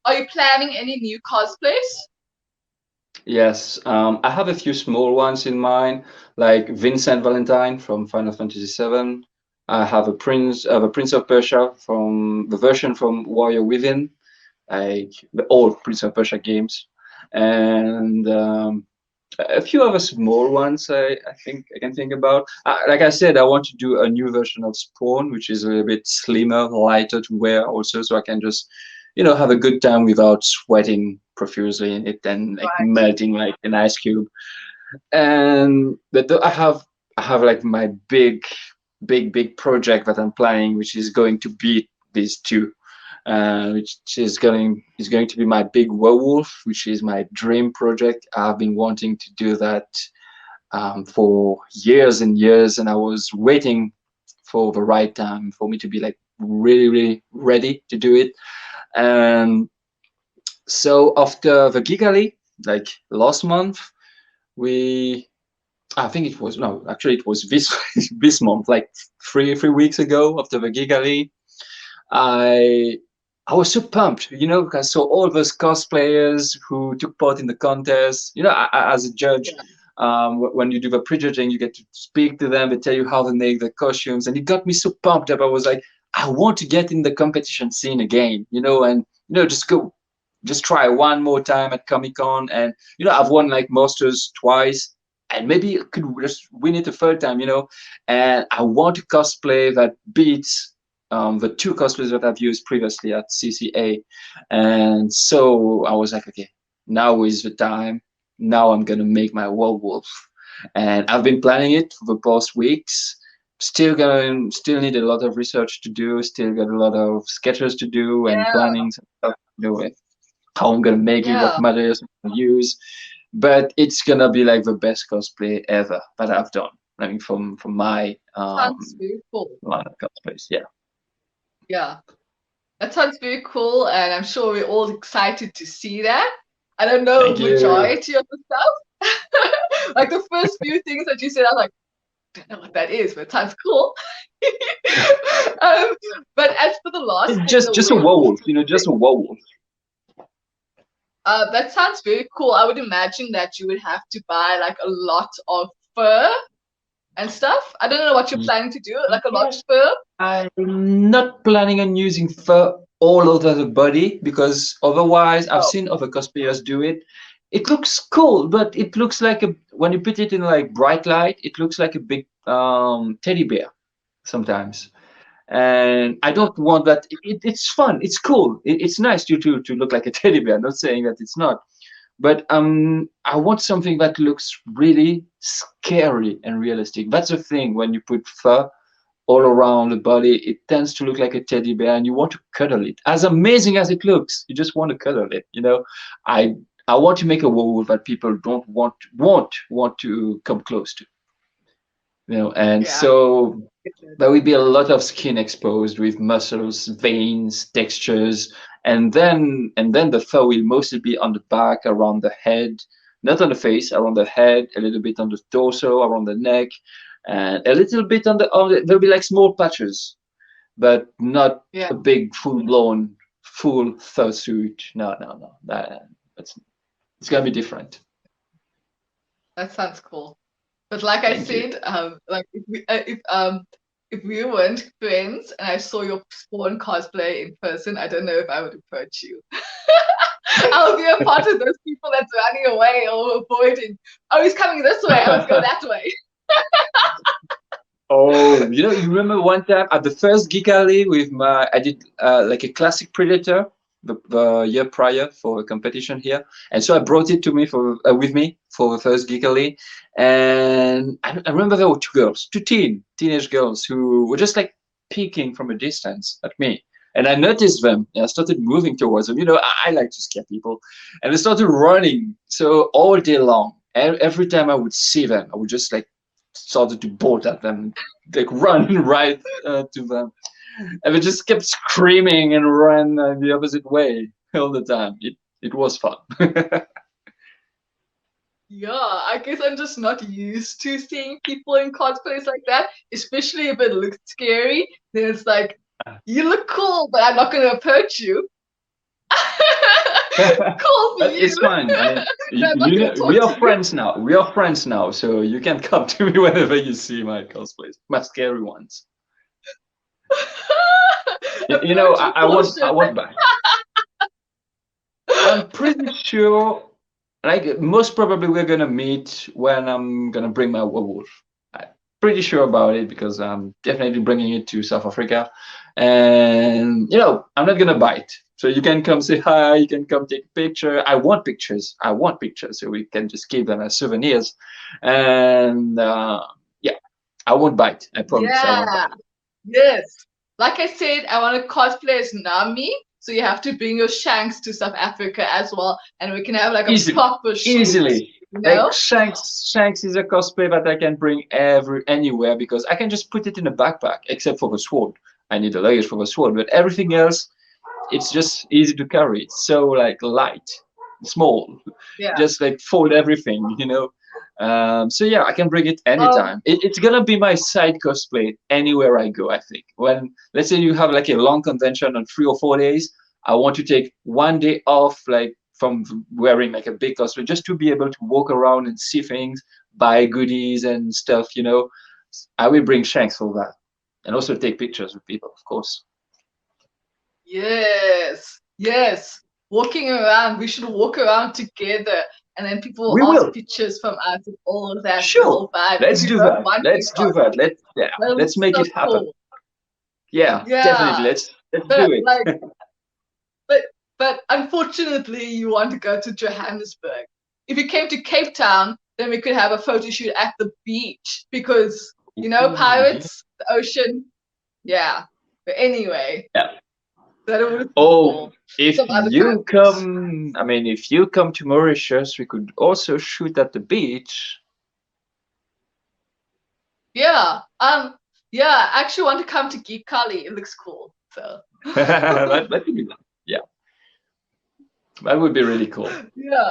are you planning any new cosplays? Yes, I have a few small ones in mind, like Vincent Valentine from Final Fantasy VII. I have a Prince of Persia from the version from Warrior Within, like the old Prince of Persia games, and a few other small ones I think I can think about. Like I said, I want to do a new version of Spawn, which is a little bit slimmer, lighter to wear also, so I can just, have a good time without sweating profusely in it and like Right. melting like an ice cube. And I have like my big project that I'm planning, which is going to beat these two, which is going to be my big werewolf, which is my dream project. I've been wanting to do that for years and years, and I was waiting for the right time for me to be like really, really ready to do it. And so after the Gigali, like last month, we I think it was no, actually it was this this month, like three weeks ago after the Gigali, I I was so pumped, because I saw all those cosplayers who took part in the contest. As a judge, Yeah. when you do the prejudging, you get to speak to them. They tell you how they make the costumes, and it got me so pumped up. I was like, I want to get in the competition scene again, and just try one more time at Comic Con, and I've won like Masters twice, and maybe I could just win it a third time, and I want to cosplay that beats the two cosplays that I've used previously at CCA. And so I was like, okay, now is the time. Now I'm gonna make my werewolf. And I've been planning it for the past weeks. Still need a lot of research to do. Still got a lot of sketches to do and Yeah. plannings and stuff to do with how I'm gonna make it, what Yeah. materials I'm gonna use. But it's gonna be like the best cosplay ever that I've done. I mean, from my Sounds very cool. line of cosplays, yeah. Yeah. That sounds very cool, and I'm sure we're all excited to see that. I don't know Thank the you. majority of the stuff. Like the first few things that you said, I was like, I don't know what that is, but it sounds cool. um, but as for the last thing, the Just a werewolf, werewolf, just a werewolf. that sounds very cool. I would imagine that you would have to buy like a lot of fur and stuff. I don't know what you're planning to do, like a lot Yeah, of fur. I'm not planning on using fur all over the body because otherwise I've Oh, seen other cosplayers do it. It looks cool, but it looks like when you put it in like bright light, it looks like a big teddy bear sometimes. And I don't want that. It's fun. It's cool. It's nice to look like a teddy bear. I'm not saying that it's not, but I want something that looks really scary and realistic. That's the thing when you put fur all around the body, it tends to look like a teddy bear, and you want to cuddle it. As amazing as it looks, you just want to cuddle it. I I want to make a werewolf that people don't want to come close to. And yeah. so there will be a lot of skin exposed with muscles, veins, textures, and then the fur will mostly be on the back, around the head, not on the face, around the head, a little bit on the torso, around the neck, and a little bit on the there'll be like small patches, but not Yeah. a big full-blown full fursuit. No, no, no. That's it's gonna be different. That sounds cool. But like I Thank you. said, like if if we weren't friends and I saw your Spawn cosplay in person, I don't know if I would approach you. I'll be a part of those people that's running away or avoiding. Oh, he's coming this way. I must go that way. Oh, you remember one time at the first Geek Alley I did like a classic Predator the year prior for a competition here, and so I brought it to me with me for the first Geek Alley, and I remember there were two girls, two teenage girls who were just like peeking from a distance at me, and I noticed them, and I started moving towards them. I like to scare people, and they started running. So all day long, every time I would see them, I would just like started to bolt at them, like run right to them, and they just kept screaming and ran the opposite way all the time. It was fun. Yeah, I guess I'm just not used to seeing people in cosplays like that, especially if it looks scary. Then it's like, you look cool, but I'm not going to approach you. Cool for But you. it's fine. I mean, I'm not gonna talk we to are you. friends now. We are friends now, so you can come to me whenever you see my cosplays, my scary ones. Approach with I want caution. back. I'm pretty sure, like most probably, we're gonna meet when I'm gonna bring my werewolf. I'm pretty sure about it because I'm definitely bringing it to South Africa, and I'm not gonna bite. So you can come say hi. You can come take a picture. I want pictures. So we can just keep them as souvenirs. And yeah, I won't bite. I promise. I won't Yeah, bite. yes. Like I said, I want to cosplay as Nami, so you have to bring your Shanks to South Africa as well, and we can have like a Easily, proper shoot, easily. you Like know? Shanks is a cosplay that I can bring anywhere because I can just put it in a backpack, except for the sword. I need a luggage for the sword, but everything else, it's just easy to carry. It's so like light, small, Yeah. just like fold everything. So yeah, I can bring it Um, anytime. It's gonna be my side cosplay anywhere I go. I think when let's say you have like a long convention on 3 or 4 days, I want to take one day off, like from wearing like a big cosplay, just to be able to walk around and see things, buy goodies and stuff. I will bring Shanks for that, and also take pictures with people, of course. yes, yes. Walking around, we should walk around together, and then people We ask will. pictures from us and all of that, the Sure. whole vibe. Let's do that. One big Let's do costume. that. That Let's looks make so it happen. cool. Yeah, definitely. Yeah, Let's but do it. like, but unfortunately, you want to go to Johannesburg. If you came to Cape Town, then we could have a photo shoot at the beach because Ooh, yeah. pirates, the ocean. Yeah. But anyway, Yeah. that would be Oh, cool. if Some other you times. come, I mean, if you come to Mauritius, we could also shoot at the beach. Yeah. Yeah, I actually want to come to Geek Kali. It looks cool. So That would be, yeah, that would be really cool. yeah.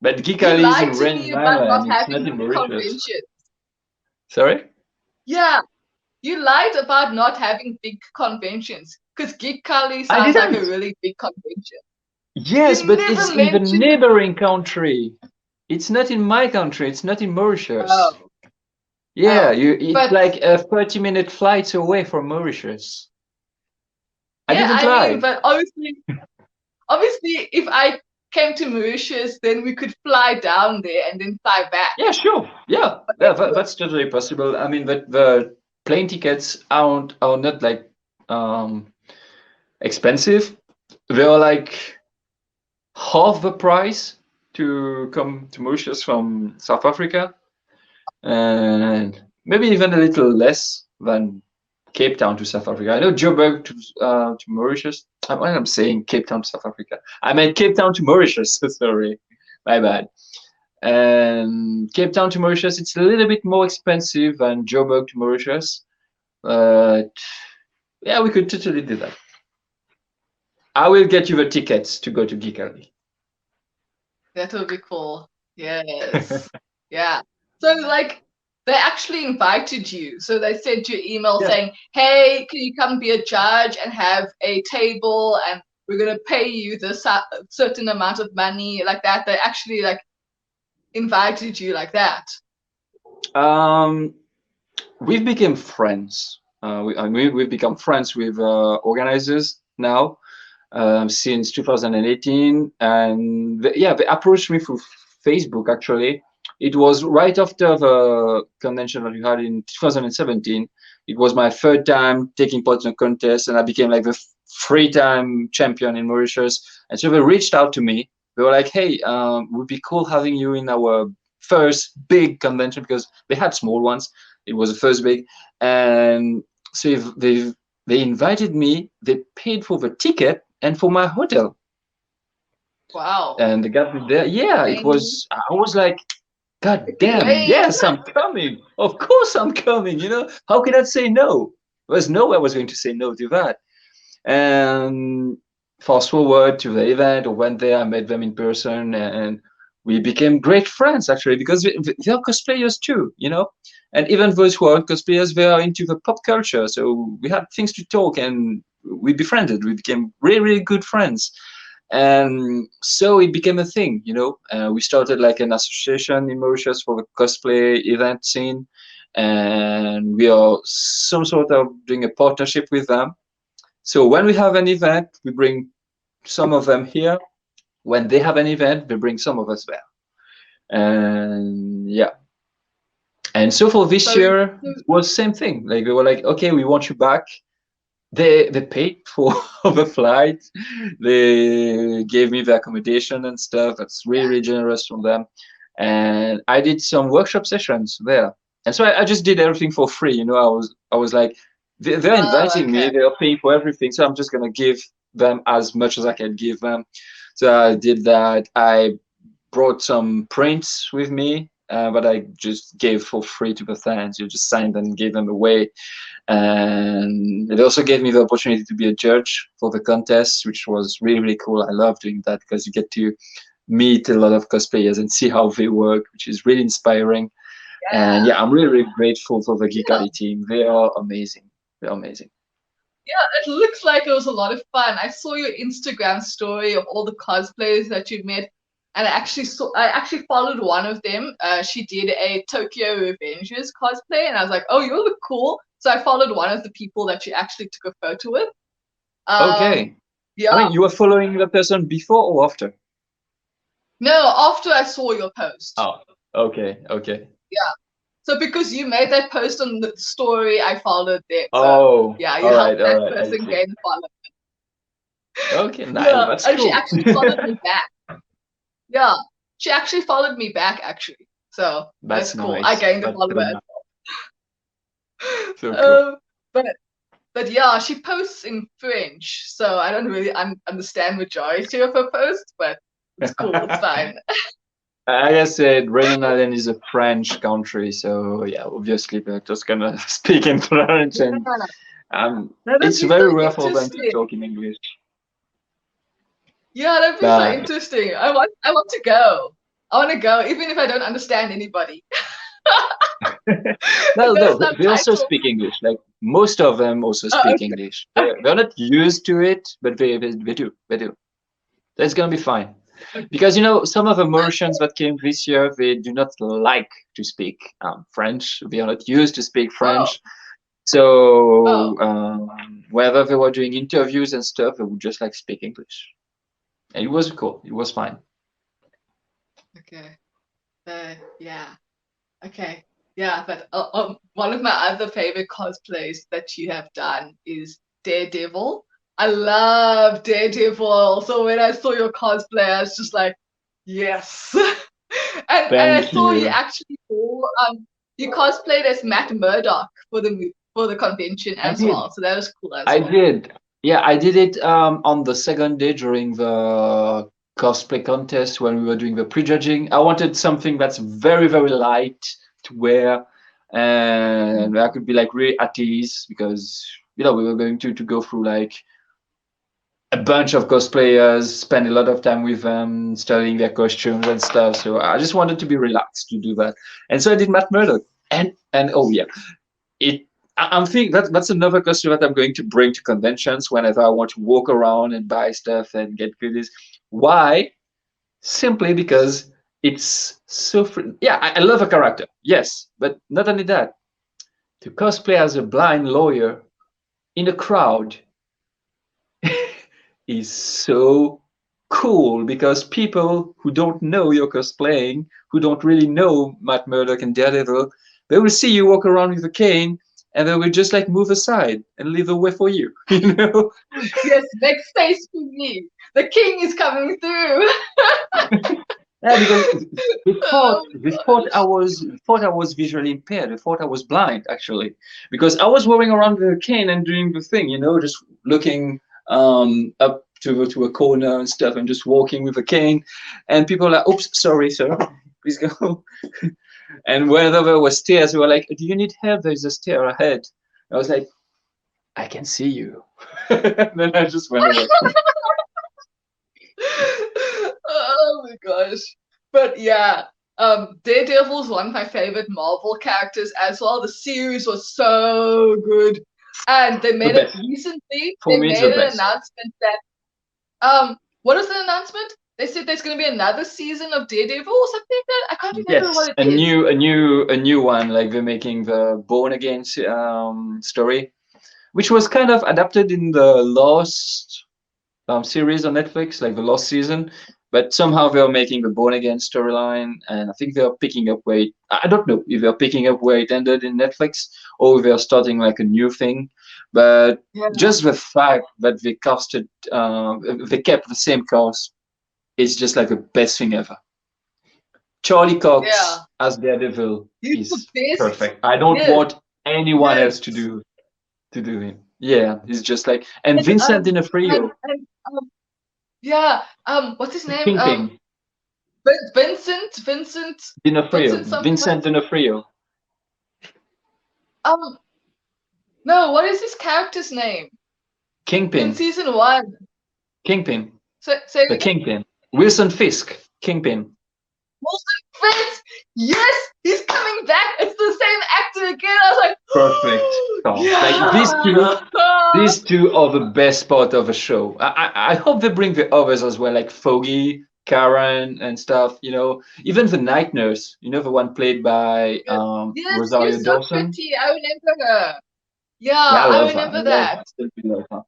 But You Gikali is in lied to me Rain about not Island. It's not having in big Mauritius. conventions. Sorry? Yeah, you lied about not having big conventions. Because Geek Kali I sounds like a didn't. really big convention. Yes, You but it's never in the mentioned. neighboring country. It's not in my country. It's not in Mauritius. Oh, Yeah, oh. it's But like a 30-minute flight away from Mauritius. I yeah, didn't I mean, lie. but obviously, if I came to Mauritius, then we could fly down there and then fly back. Yeah, sure. Yeah, But that's totally possible. I mean, but the plane tickets are not like um expensive. They are like half the price to come to Mauritius from South Africa, and maybe even a little less than Cape Town to South Africa. I know Joburg to Mauritius. When I'm saying Cape Town to South Africa, I meant Cape Town to Mauritius. Sorry, my bad. And Cape Town to Mauritius, it's a little bit more expensive than Joburg to Mauritius, but yeah, we could totally do that. I will get you the tickets to go to Geekarly. that would be cool. Yes. Yeah. So like they actually invited you. So they sent you an email Yeah. saying, "Hey, can you come be a judge and have a table and we're gonna pay you this certain amount of money," like that. They actually like invited you like that. Um, we've become friends. we've become friends with organizers now since 2018, and they approached me through Facebook. Actually, it was right after the convention that we had in 2017. It was my third time taking part in a contest, and I became like the three-time champion in Mauritius. And so they reached out to me. They were like, "Hey, would be cool having you in our first big convention," because they had small ones. It was the first big, and so they invited me. They paid for the ticket and for my hotel, Wow. and they got me there. Yeah, it was. I was like, God damn, Great. yes, I'm coming. Of course, I'm coming. You know, how can I say no? There's no way I was going to say no to that. And fast forward to the event, I went there, I met them in person, and we became great friends actually because they are cosplayers too, you know. And even those who aren't cosplayers, they are into the pop culture, so we had things to talk, and we befriended. We became really, really good friends, and so it became a thing, you know. We started like an association in Mauritius for the cosplay event scene, and we are some sort of doing a partnership with them. So when we have an event, we bring some of them here. When they have an event, they bring some of us there. And yeah. And so for this So, year was same thing. Like they were like, okay, we want you back. They paid for the flight. They gave me the accommodation and stuff. That's really, really generous from them. And I did some workshop sessions there. And so I just did everything for free. You know, I was like, they're oh, inviting me, okay. they're paying for everything. So I'm just gonna give them as much as I can give them. So I did that. I brought some prints with me, but I just gave for free to the fans. You just signed and gave them away. And it also gave me the opportunity to be a judge for the contest, which was really, really cool. I love doing that because you get to meet a lot of cosplayers and see how they work, which is really inspiring. And Yeah. yeah, I'm really, really grateful for the Yeah. Geekali team. They are amazing. They're amazing. Yeah, it looks like it was a lot of fun. I saw your Instagram story of all the cosplays that you met, and I actually followed one of them. She did a Tokyo Revengers cosplay, and I was like, oh, you look cool. So I followed one of the people that you actually took a photo with. Um, Okay. I yeah, mean, you were following the person before or after? no, after I saw your post. Oh, okay, okay. Yeah. So because you made that post on the story, I followed them. So Oh, yeah, you helped all that right, I person see. gain follow. Okay, nice. Yeah, That's and she cool. actually followed me back. Yeah, she actually followed me back actually. So that's That's cool. I nice. gained a That's follower so as nice. well. So cool. But yeah, she posts in French, so I don't really understand majority of her posts, but it's cool. It's fine. Like I said, Renan Island is a French country, so yeah, obviously they're just gonna speak in French, Yeah, and that'd it's be so very rare for them to interesting. talk in English. Yeah, that'd be so But interesting. I want to go. I want to go, even if I don't understand anybody. no, No no, they also subtitles. speak English. Like most of them also speak Okay. English. They're not used to it, but they do. They do. That's gonna be fine. Because you know, some of the Mauritians that came this year, they do not like to speak French. They are not used to speak Oh, French. So oh, whether they were doing interviews and stuff, they would just like speak English. And it was cool. It was fine. okay. Yeah. Okay. Yeah, but one of my other favorite cosplays that you have done is Daredevil. I love Daredevil. So when I saw your cosplay, I was just like, yes. And I Thank saw you you. actually wore you cosplayed as Matt Murdock for for the convention I as did. well. So that was cool as I well. did. Yeah, I did it on the second day during the cosplay contest when we were doing the prejudging. I wanted something that's very, very light to wear, and I could be like really at ease because you know we were going to go through like a bunch of cosplayers, spend a lot of time with them, studying their costumes and stuff. So I just wanted to be relaxed to do that, and so I did Matt Murdock, and oh yeah, it I'm thinking that's another costume that I'm going to bring to conventions whenever I want to walk around and buy stuff and get goodies. Why? Simply because it's so free. Yeah, I love a character, yes, but not only that. to cosplay as a blind lawyer in a crowd is so cool because people who don't know you're cosplaying, who don't really know Matt Murdock and Daredevil, they will see you walk around with a cane and they will just like move aside and leave the way for you, you know? Yes, make space for me. The king is coming through. Yeah, because they thought Oh they my thought I gosh. was thought I was visually impaired. They thought I was blind actually, because I was walking around with a cane and doing the thing, you know, just looking up to a corner and stuff, and just walking with a cane, and people are like, "Oops, sorry, sir, please go." And whenever there was stairs, they were like, "Do you need help? There's a stair ahead." I was like, "I can see you." And then I just went away. Oh my gosh. But yeah, Daredevil's one of my favorite Marvel characters as well. The series was so good. And they The made it best recently, for they me, it's the made an best. announcement that what is the announcement? They said there's gonna be another season of Daredevil or something like that. I can't remember Yes, what it is. a new one. Like they're making the Born Again story, which was kind of adapted in the last series on Netflix, like the last season. But somehow they're making the Born Again storyline, and I think they're picking up where I don't know if they're picking up where it ended in Netflix or if they're starting like a new thing. But Yeah, just the fact that they kept the same cast is just like the best thing ever. Charlie yeah. Cox as Daredevil He's the is best. perfect. I don't Yes, want anyone yes. else to do him. Yeah, he's just like, and And Vincent D'Onofrio, yeah, what's his name? Kingpin, Vincent something like Vincent D'Onofrio, um no, what is his character's name in Kingpin, season one? Kingpin, Say it the again. Kingpin, Wilson Fisk, Kingpin. Wilson Fisk. Yes, he's coming back. It's the same actor again. I was like, Perfect cast. Like yeah. these two are the best part of the show. I hope they bring the others as well, like Foggy, Karen, and stuff. You know, even the night nurse. You know, the one played by Yes, yes, she Rosario was so Dawson. pretty. I remember her. Yeah, Yeah, I I love her. I remember love that. her. Still love her.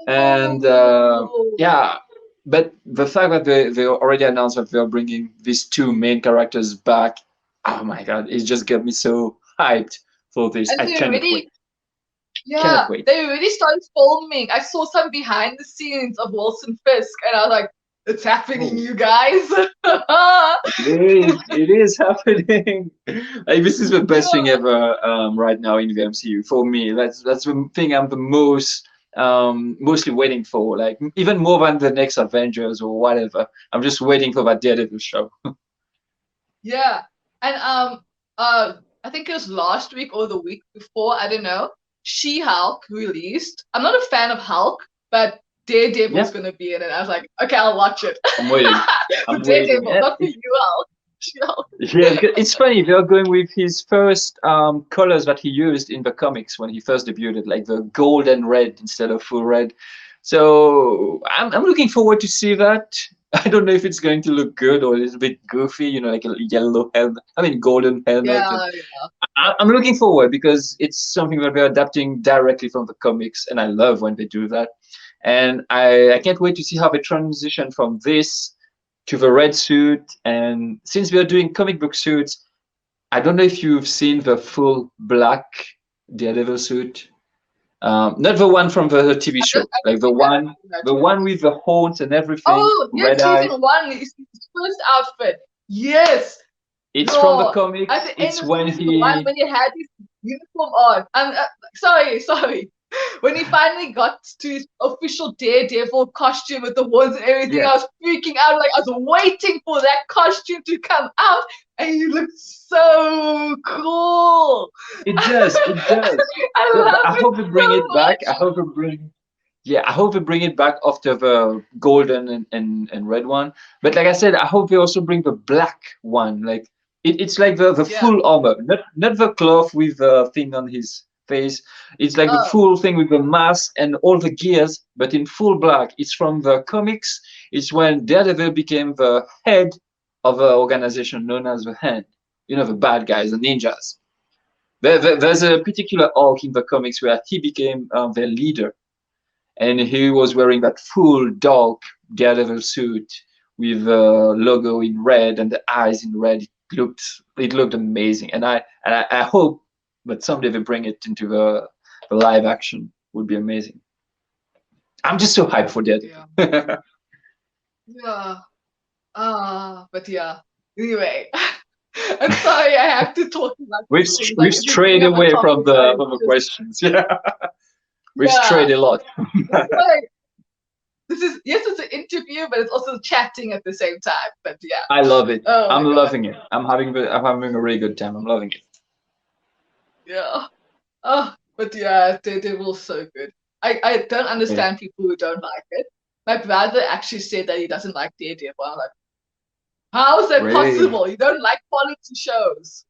And Oh, yeah, but the fact that they already announced that they're bringing these two main characters back, oh my god, it just got me so hyped for this. and I they cannot wait. already, Cannot yeah, wait. they already started filming. I saw some behind the scenes of Wilson Fisk, and I was like, it's happening, Oh, you guys. it is happening. Like this is the best thing Yeah. ever right now in the MCU for me. That's the thing I'm the most mostly waiting for. Like even more than the next Avengers or whatever. I'm just waiting for that Daredevil show. Yeah. And I think it was last week or the week before, I don't know. She-Hulk released. I'm not a fan of Hulk, but Daredevil's Yeah, gonna be in it. I was like, okay, I'll watch it. I'm waiting. For I'm waiting. Daredevil, not for you, Hulk. She-Hulk. Yeah, because it's funny. They're going with his first colors that he used in the comics when he first debuted, like the gold and red instead of full red. So I'm looking forward to see that. I don't know if it's going to look good or a little bit goofy, you know, like a yellow helmet. I mean, golden helmet. Yeah, I'm looking forward because it's something that they're adapting directly from the comics, and I love when they do that. And I can't wait to see how they transition from this to the red suit. And since we are doing comic book suits, I don't know if you've seen the full black Daredevil suit. Not the one from the TV show, I like don't think I've seen that the one. one with the horns and everything, Oh, red yes, eyes. season one is his first outfit. Yes. It's from the Yo, at comics. the end It's of when season one, he, when he had his uniform on, sorry. When he finally got to his official Daredevil costume with the horns and everything, yeah, I was freaking out. Like, I was waiting for that costume to come out, and he looked so cool. it does, it does. I But love I it hope they bring so it back. I much. hope they bring, yeah, I hope they bring it back after the golden and red one. But like I said, I hope they also bring the black one. Like it's like the Yeah. full armor, not the cloth with the thing on his face. It's like the Oh, full thing with the mask and all the gears, but in full black. It's from the comics. It's when Daredevil became the head of an organization known as the Hand. You know, the bad guys, the ninjas. There's a particular arc in the comics where he became their leader, and he was wearing that full dark Daredevil suit with a logo in red and the eyes in red. It looked amazing, and I hope that someday they bring it into the live action. Would be amazing. I'm just so hyped for Daredevil. Yeah. Yeah. But yeah. Anyway, I'm sorry I have to talk about We've these things. we've Like, if you bring strayed up a away from topic, I the just questions. Yeah, we've yeah. strayed a lot. That's why this is yes, it's an interview, but it's also chatting at the same time. But yeah. I love it. Oh I'm my god. loving it. I'm having a really good time. I'm loving it. Yeah. Oh, but yeah, Daredevil's so good. I don't Yeah. understand people who don't like it. My brother actually said that he doesn't like Daredevil. I'm like, how is that Really? possible? You don't like quality shows.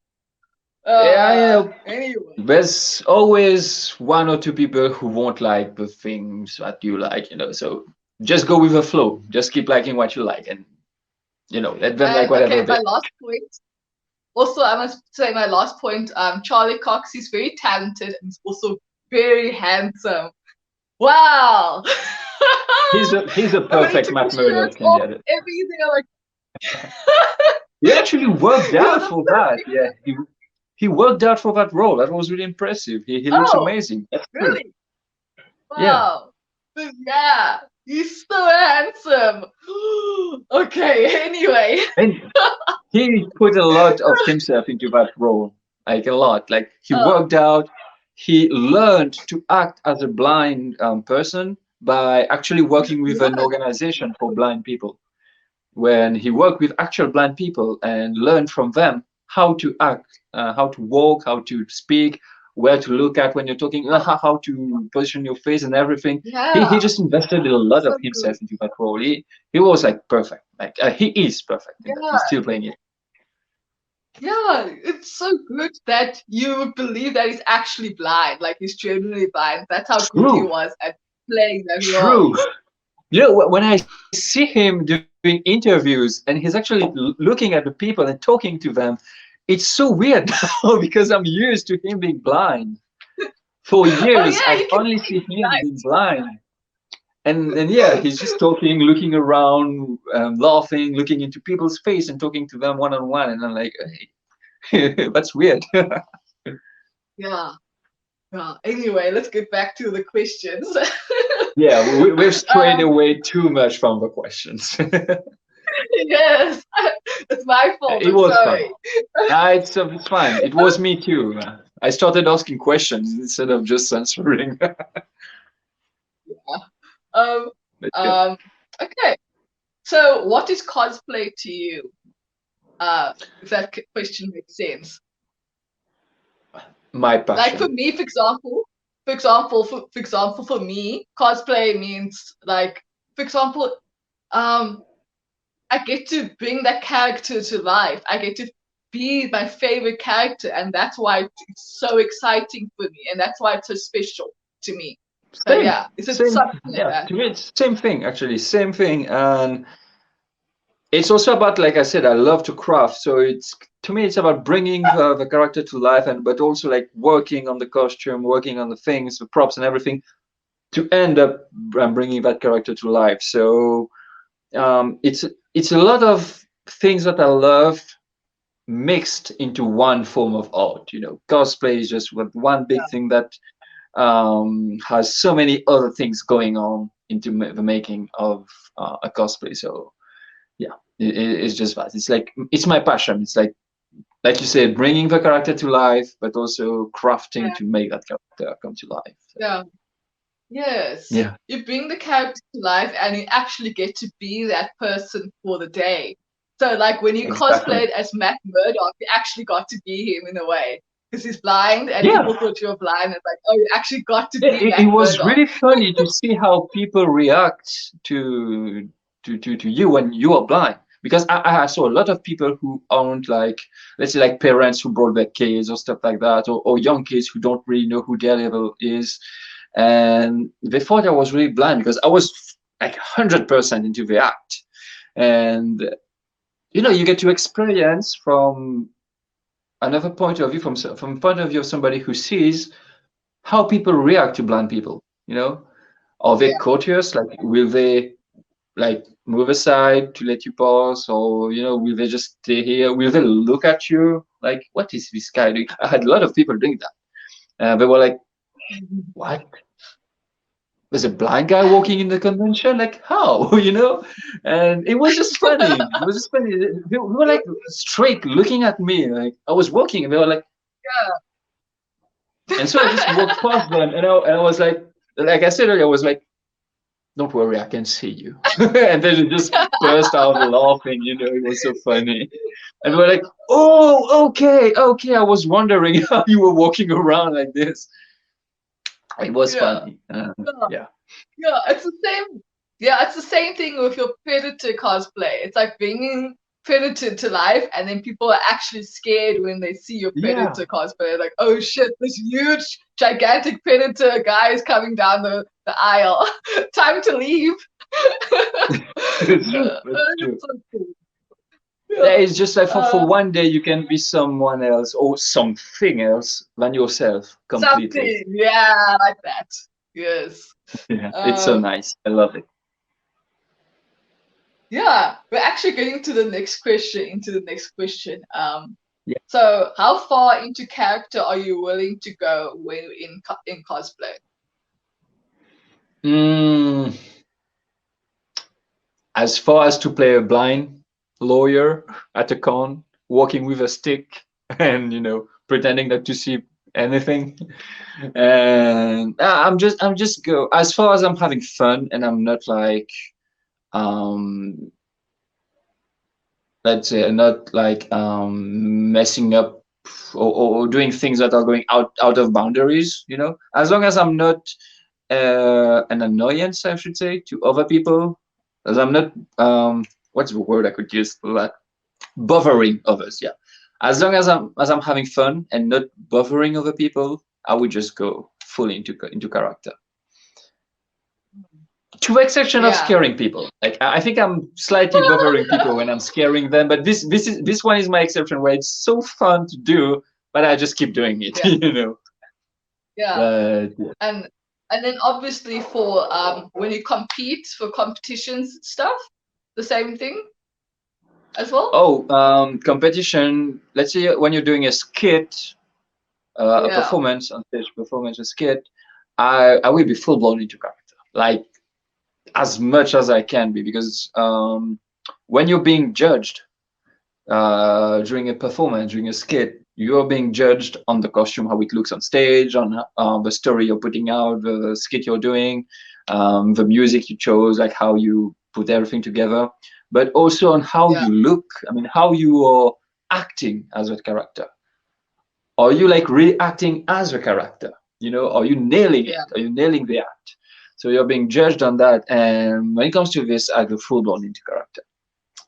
Yeah. Anyway. There's always one or two people who won't like the things that you like, so just go with the flow. Just keep liking what you like, and let them like And whatever okay, they. my last point. Also, I must say my last point. Charlie Cox. He's very talented and he's also very handsome. Wow. He's a And when he perfect took Matt his shirt Murdock off, candidate. everything, I'm like, He actually worked he was out a for that. perfect. Yeah, he worked out for that role. That was really impressive. He looks Oh, amazing. That's true. really? Yeah. Wow. But yeah, he's so handsome. Okay, anyway. And he put a lot of himself into that role, like a lot. Like he Oh, worked out. He learned to act as a blind person by actually working with an yes. organization for blind people. When he worked with actual blind people and learned from them how to act, how to walk, how to speak, where to look at when you're talking, Oh, how to position your face and everything. He yeah, just invested a lot so of good. himself into that role. He was like perfect. Like he is perfect in that. Yeah, He's still playing it. yeah, it's so good that you would believe that he's actually blind, like he's genuinely blind. That's how good he True, was at playing that role. true. When I see him doing interviews and he's actually looking at the people and talking to them, it's so weird now because I'm used to him being blind. For Oh years, yeah, I've you can only see seen him being lights. blind. And yeah, he's just talking, looking around, laughing, looking into people's face and talking to them one on one. And I'm like, hey, that's weird. Yeah. Yeah. Anyway, let's get back to the questions. Yeah, we've strayed um, away too much from the questions. yes, it's my fault. It I'm was fun. sorry. It's fine. It was me too. I started asking questions instead of just answering. Um, But yeah, um, okay. So, what is cosplay to you? If that question makes sense. my Like for passion. me, for example, for me, cosplay means like, for example, um, I get to bring that character to life. I get to be my favorite character, and that's why it's so exciting for me, and that's why it's so special to me. So Same, yeah, is it same. something like Yeah, that? to me it's same thing actually. Same thing, and it's also about, like I said, I love to craft. So it's to me, it's about bringing the character to life, and but also like working on the costume, working on the things, the props, and everything to end up bringing that character to life. So it's a lot of things that I love mixed into one form of art. Cosplay is just one big thing that has so many other things going on into the making of a cosplay. So yeah, it's just that. It's like it's my passion. It's like you said, bringing the character to life, but also crafting Yeah, to make that character come to life. So, yeah, yes. yeah, You bring the character to life, and you actually get to be that person for the day. So, like when you exactly. cosplayed as Matt Murdock, you actually got to be him in a way because he's blind, and Yeah, people thought you were blind. It's like, oh, you actually got to yeah, be it Matt was Murdock. really funny to see how people react to you when you are blind. Because I saw a lot of people who aren't like, let's say, like parents who brought their kids or stuff like that, or young kids who don't really know who Daredevil is, and they thought I was really blind because I was like 100% into the act, and you get to experience from another point of view from point of view of somebody who sees how people react to blind people. You know, are they Yeah. courteous? Like, will they like move aside to let you pass, or will they just stay here? Will they look at you like, what is this guy doing? I had a lot of people doing that. They were like, what? There's a blind guy walking in the convention? Like, how? And it was just funny. It was just funny. They were like straight looking at me. Like, I was walking, and they were like, and so I just walked past them, and I was like I said earlier, I was like, don't worry, I can see you. And then it just burst out laughing. It was so funny. And we're like, oh, okay, okay. I was wondering how you were walking around like this. It was Yeah. funny. Yeah. Yeah. Yeah, it's the same. Yeah, it's the same thing with your predator cosplay. It's like bringing predator to life, and then people are actually scared when they see your Yeah. predator cosplay. Like, oh shit, this huge, gigantic predator guy is coming down the aisle. Time to leave. It's true. It's true. It's so cool. Yeah, Yeah. it's just like for Um, one day you can be someone else or something else than yourself completely. something. Yeah, like that. Yes. Yeah, it's so Um, nice. I love it. Yeah, we're actually getting to the next question, into the next question. Yeah. So how far into character are you willing to go when you're in cosplay? Mm, as far as to play a blind lawyer at a con, walking with a stick and pretending not to see anything. And I'm just go as far as I'm having fun and I'm not like um let's say not like messing up or doing things that are going out of boundaries. As long as I'm not an annoyance, I should say, to other people, as I'm not what's the word I could use for that? Bothering others. Yeah, as long as I'm having fun and not bothering other people, I would just go fully into character. To exception of Yeah, scaring people. Like I think I'm slightly bothering people when I'm scaring them, but this one is my exception where it's so fun to do, but I just keep doing it. yeah, yeah. But yeah. And then obviously for when you compete for competitions stuff, the same thing as well. Oh, competition. Let's say when you're doing a skit, a Yeah, performance on stage, performance, a skit, I will be full blown into character, like as much as I can be, because when you're being judged during a performance, during a skit, you're being judged on the costume, how it looks on stage, on the story you're putting out, the skit you're doing, the music you chose, like how you put everything together, but also on how yeah, you look. I mean, how you are acting as a character. Are you like really acting as a character? Are you nailing it? yeah, Are you nailing the act? So you're being judged on that. And when it comes to this, I go full blown into character.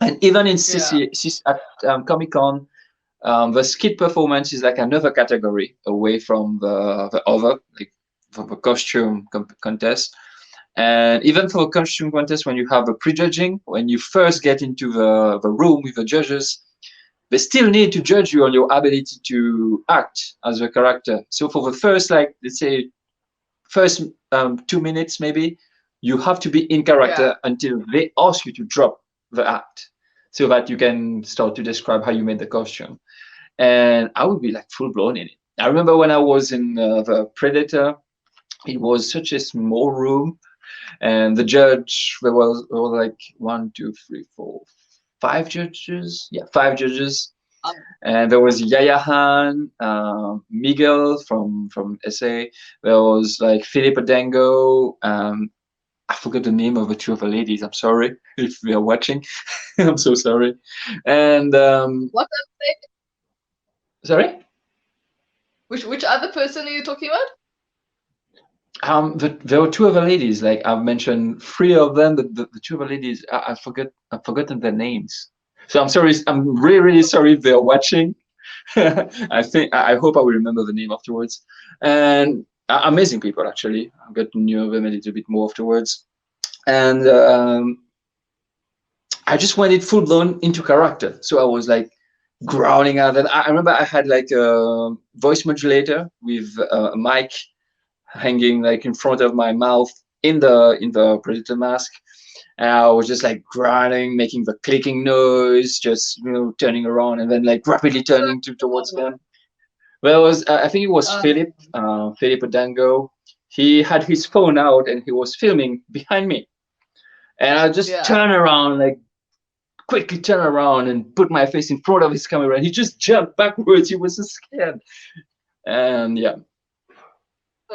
And even in yeah, at Comic Con, the skit performance is like another category away from the other, like from the costume contest. And even for a costume contest, when you have a prejudging, when you first get into the room with the judges, they still need to judge you on your ability to act as a character. So for the first, like, let's say, first 2 minutes, maybe, you have to be in yeah, character until they ask you to drop the act so that you can start to describe how you made the costume. And I would be like full blown in it. I remember when I was in the Predator, it was such a small room, and the judge, there was like one, two, three, four, five judges. Yeah, five judges. um, And there was Yaya Han, Miguel from SA. There was like Philippa Dango. I forgot the name of the two of the ladies. I'm sorry if they are watching. I'm so sorry. And what's that thing? sorry. Which other person are you talking about? There were two other ladies. Like I've mentioned three of them, but the two other ladies, I've forgotten their names. So I'm sorry. I'm really, really sorry if they're watching. I hope I will remember the name afterwards. And amazing people, actually. I got to know them a little bit more afterwards. And I just went it full blown into character. So I was like growling out. And I remember I had like a voice modulator with a mic hanging like in front of my mouth in the predator mask. And I was just like growling, making the clicking noise, just turning around and then like rapidly turning towards them. Well, it was I think it was Philip Odango. He had his phone out and he was filming behind me, and I just Yeah. turn around, like quickly turn around and put my face in front of his camera, and he just jumped backwards. He was so scared, and yeah,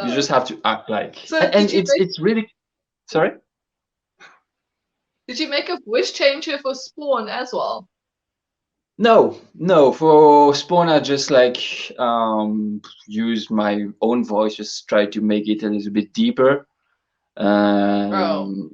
you just have to act like, So and it's really sorry. did you make a voice changer for Spawn as well? No, no. For Spawn, I just like use my own voice, just try to make it a little bit deeper. Oh. Um,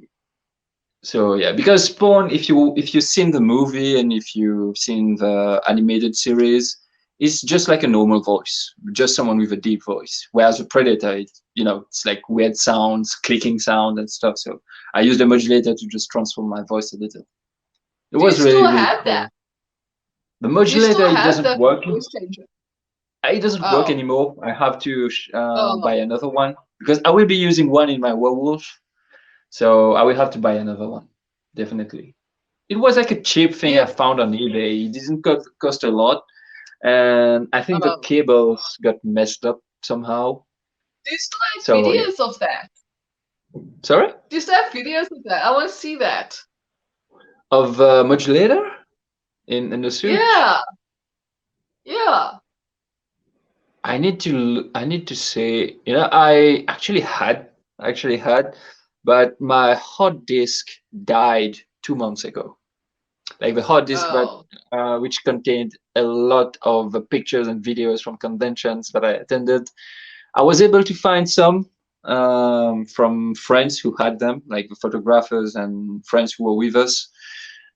so yeah, because Spawn, if you've seen the movie and if you've seen the animated series, it's just like a normal voice, just someone with a deep voice. Whereas a Predator, it's like weird sounds, clicking sound and stuff. So I used the modulator to just transform my voice a little. It Do you was really, still really have cool. that? The Do you modulator, still it have doesn't that work. voice changer? It doesn't work Oh. anymore. I have to buy Oh. another one because I will be using one in my werewolf. So I will have to buy another one, definitely. It was like a cheap thing Yeah. I found on eBay. It didn't cost a lot, and I think the Oh. cables got messed up somehow. Do you still have So yeah. videos of that? Sorry? Do you still have videos of that? I want to see that. Of modulator in the suit? Yeah. Yeah. I need to say, I actually had, but my hard disk died 2 months ago. Like the hard disk that Oh. which contained a lot of pictures and videos from conventions that I attended. I was able to find some from friends who had them, like the photographers and friends who were with us.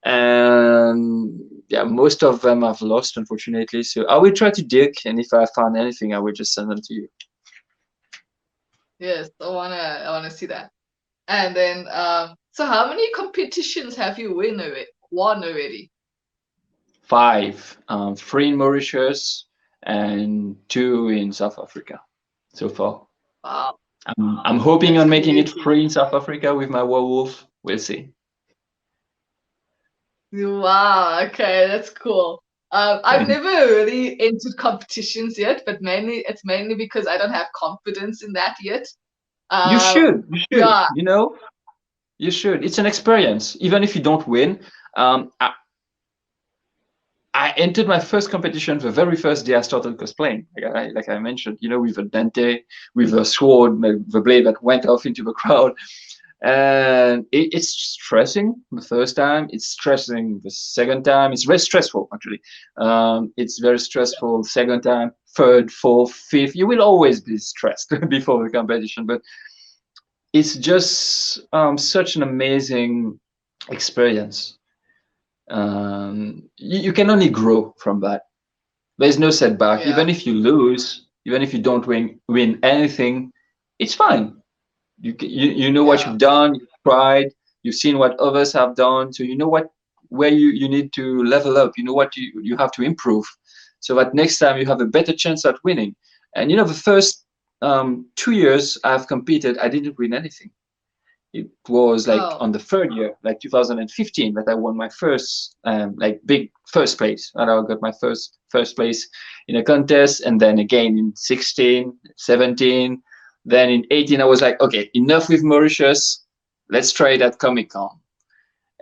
And yeah, most of them I've lost, unfortunately. So I will try to dig, and if I find anything, I will just send them to you. Yes, I wanna see that. And then so how many competitions have you won already? 5, 3 in Mauritius and 2 in South Africa so far. Wow, I'm hoping that's on making it crazy. 3 in South Africa with my werewolf. We'll see. Wow, okay, that's cool. I've never really entered competitions yet, but it's mainly because I don't have confidence in that yet. You Um, should. You should. yeah. You should. It's an experience, even if you don't win. I entered my first competition the very first day I started cosplaying. Like I mentioned, with a Dante, with a sword, the blade that went off into the crowd. And it's stressing the first time. It's stressing the second time. It's very stressful, actually. It's very stressful the second time, third, fourth, fifth. You will always be stressed before the competition, but it's just such an amazing experience. You can only grow from that. There's no setback. Yeah. Even if you lose, even if you don't win anything, it's fine. You know what Yeah. you've done, you've tried, you've seen what others have done, so you know where you need to level up. You know what you have to improve, so that next time you have a better chance at winning. And the first 2 years I've competed, I didn't win anything. It was like Oh. on the third year, like 2015, that I won my first like big first place. And I got my first place in a contest, and then again in 16, 17, then in 18, I was like, okay, enough with Mauritius. Let's try it at Comic Con.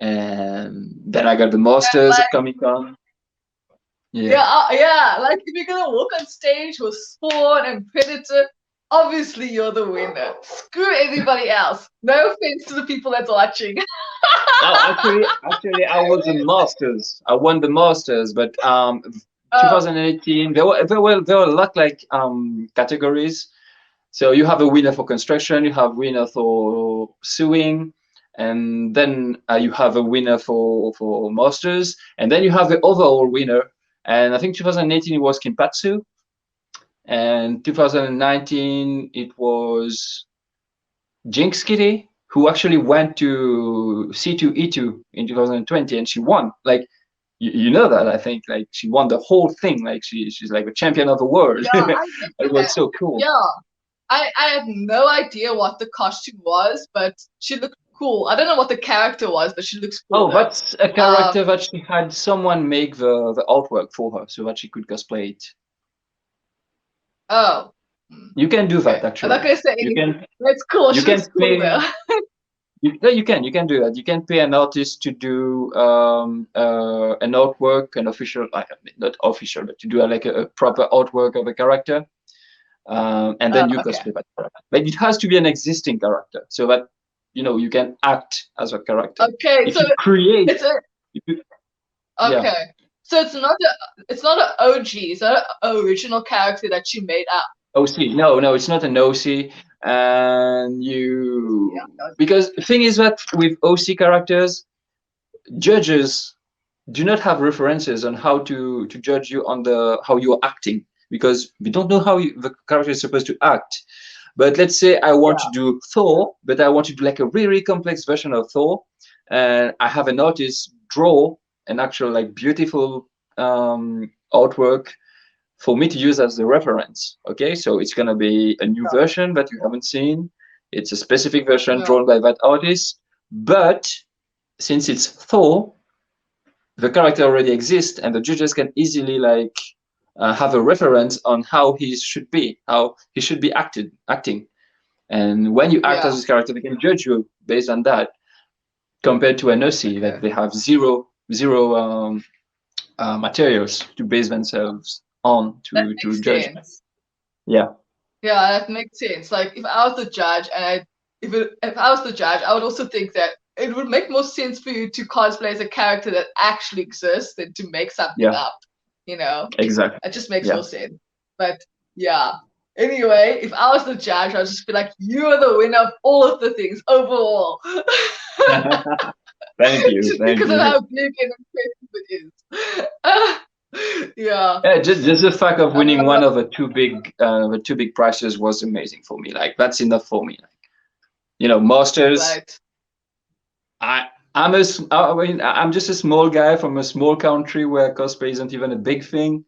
And then I got the Masters at Like, Comic Con. Yeah. yeah, like if you're gonna walk on stage with Spawn and Predator, obviously you're the winner. Screw everybody else. No offense to the people that's watching. No, actually, I was the Masters. I won the Masters, but Oh, 2018, there were a lot like categories. So you have a winner for construction, you have winner for sewing, and then you have a winner for masters, and then you have the overall winner. And I think 2018 it was Kinpatsu, and 2019 it was Jinx Kitty, who actually went to C2E2 in 2020, and she won. Like You know that, I think, like she won the whole thing. Like she's like a champion of the world. Yeah, I did It that. was so cool. Yeah. I had no idea what the costume was, but she looked cool. I don't know what the character was, but she looks cool Oh, though. that's a character that she had someone make the artwork for her so that she could cosplay it. Oh. You can do that Okay. I'm not actually. gonna say You anything. can That's cool. you She can looks cool pay though. no, you can do that. You can pay an artist to do an artwork, an official, not official, but to do like a proper artwork of a character, and then Oh, you okay. cosplay that character. But it has to be an existing character so that you can act as a character. Okay, If so you create, it's a if you, yeah. okay. So it's not an OG, it's not an original character that she made up. OC. No, it's not an OC. And because the thing is that with OC characters, judges do not have references on how to judge you on how you're acting, because we don't know how the character is supposed to act. But let's say I want to do Thor, but I want to do like a really complex version of Thor, and I have an artist draw an actual like beautiful artwork for me to use as the reference. Okay, so it's gonna be a new version that you haven't seen. It's a specific version drawn by that artist, but since it's Thor, the character already exists, and the judges can easily like have a reference on how he should be, acting. And when you act as this character, they can judge you based on that. Compared to an OC, that they have zero materials to base themselves on to judge. Sense. Yeah. Yeah, that makes sense. Like if I was the judge, and if I was the judge, I would also think that it would make more sense for you to cosplay as a character that actually exists than to make something up. Exactly. It just makes more sense. But yeah. Anyway, if I was the judge, I'd just be like, you are the winner of all of the things overall. Thank you. Because of how big and impressive it is. Yeah. Just the fact of winning one of the two big prizes was amazing for me. Like that's enough for me. Like, Masters. Right. I'm just a small guy from a small country where cosplay isn't even a big thing.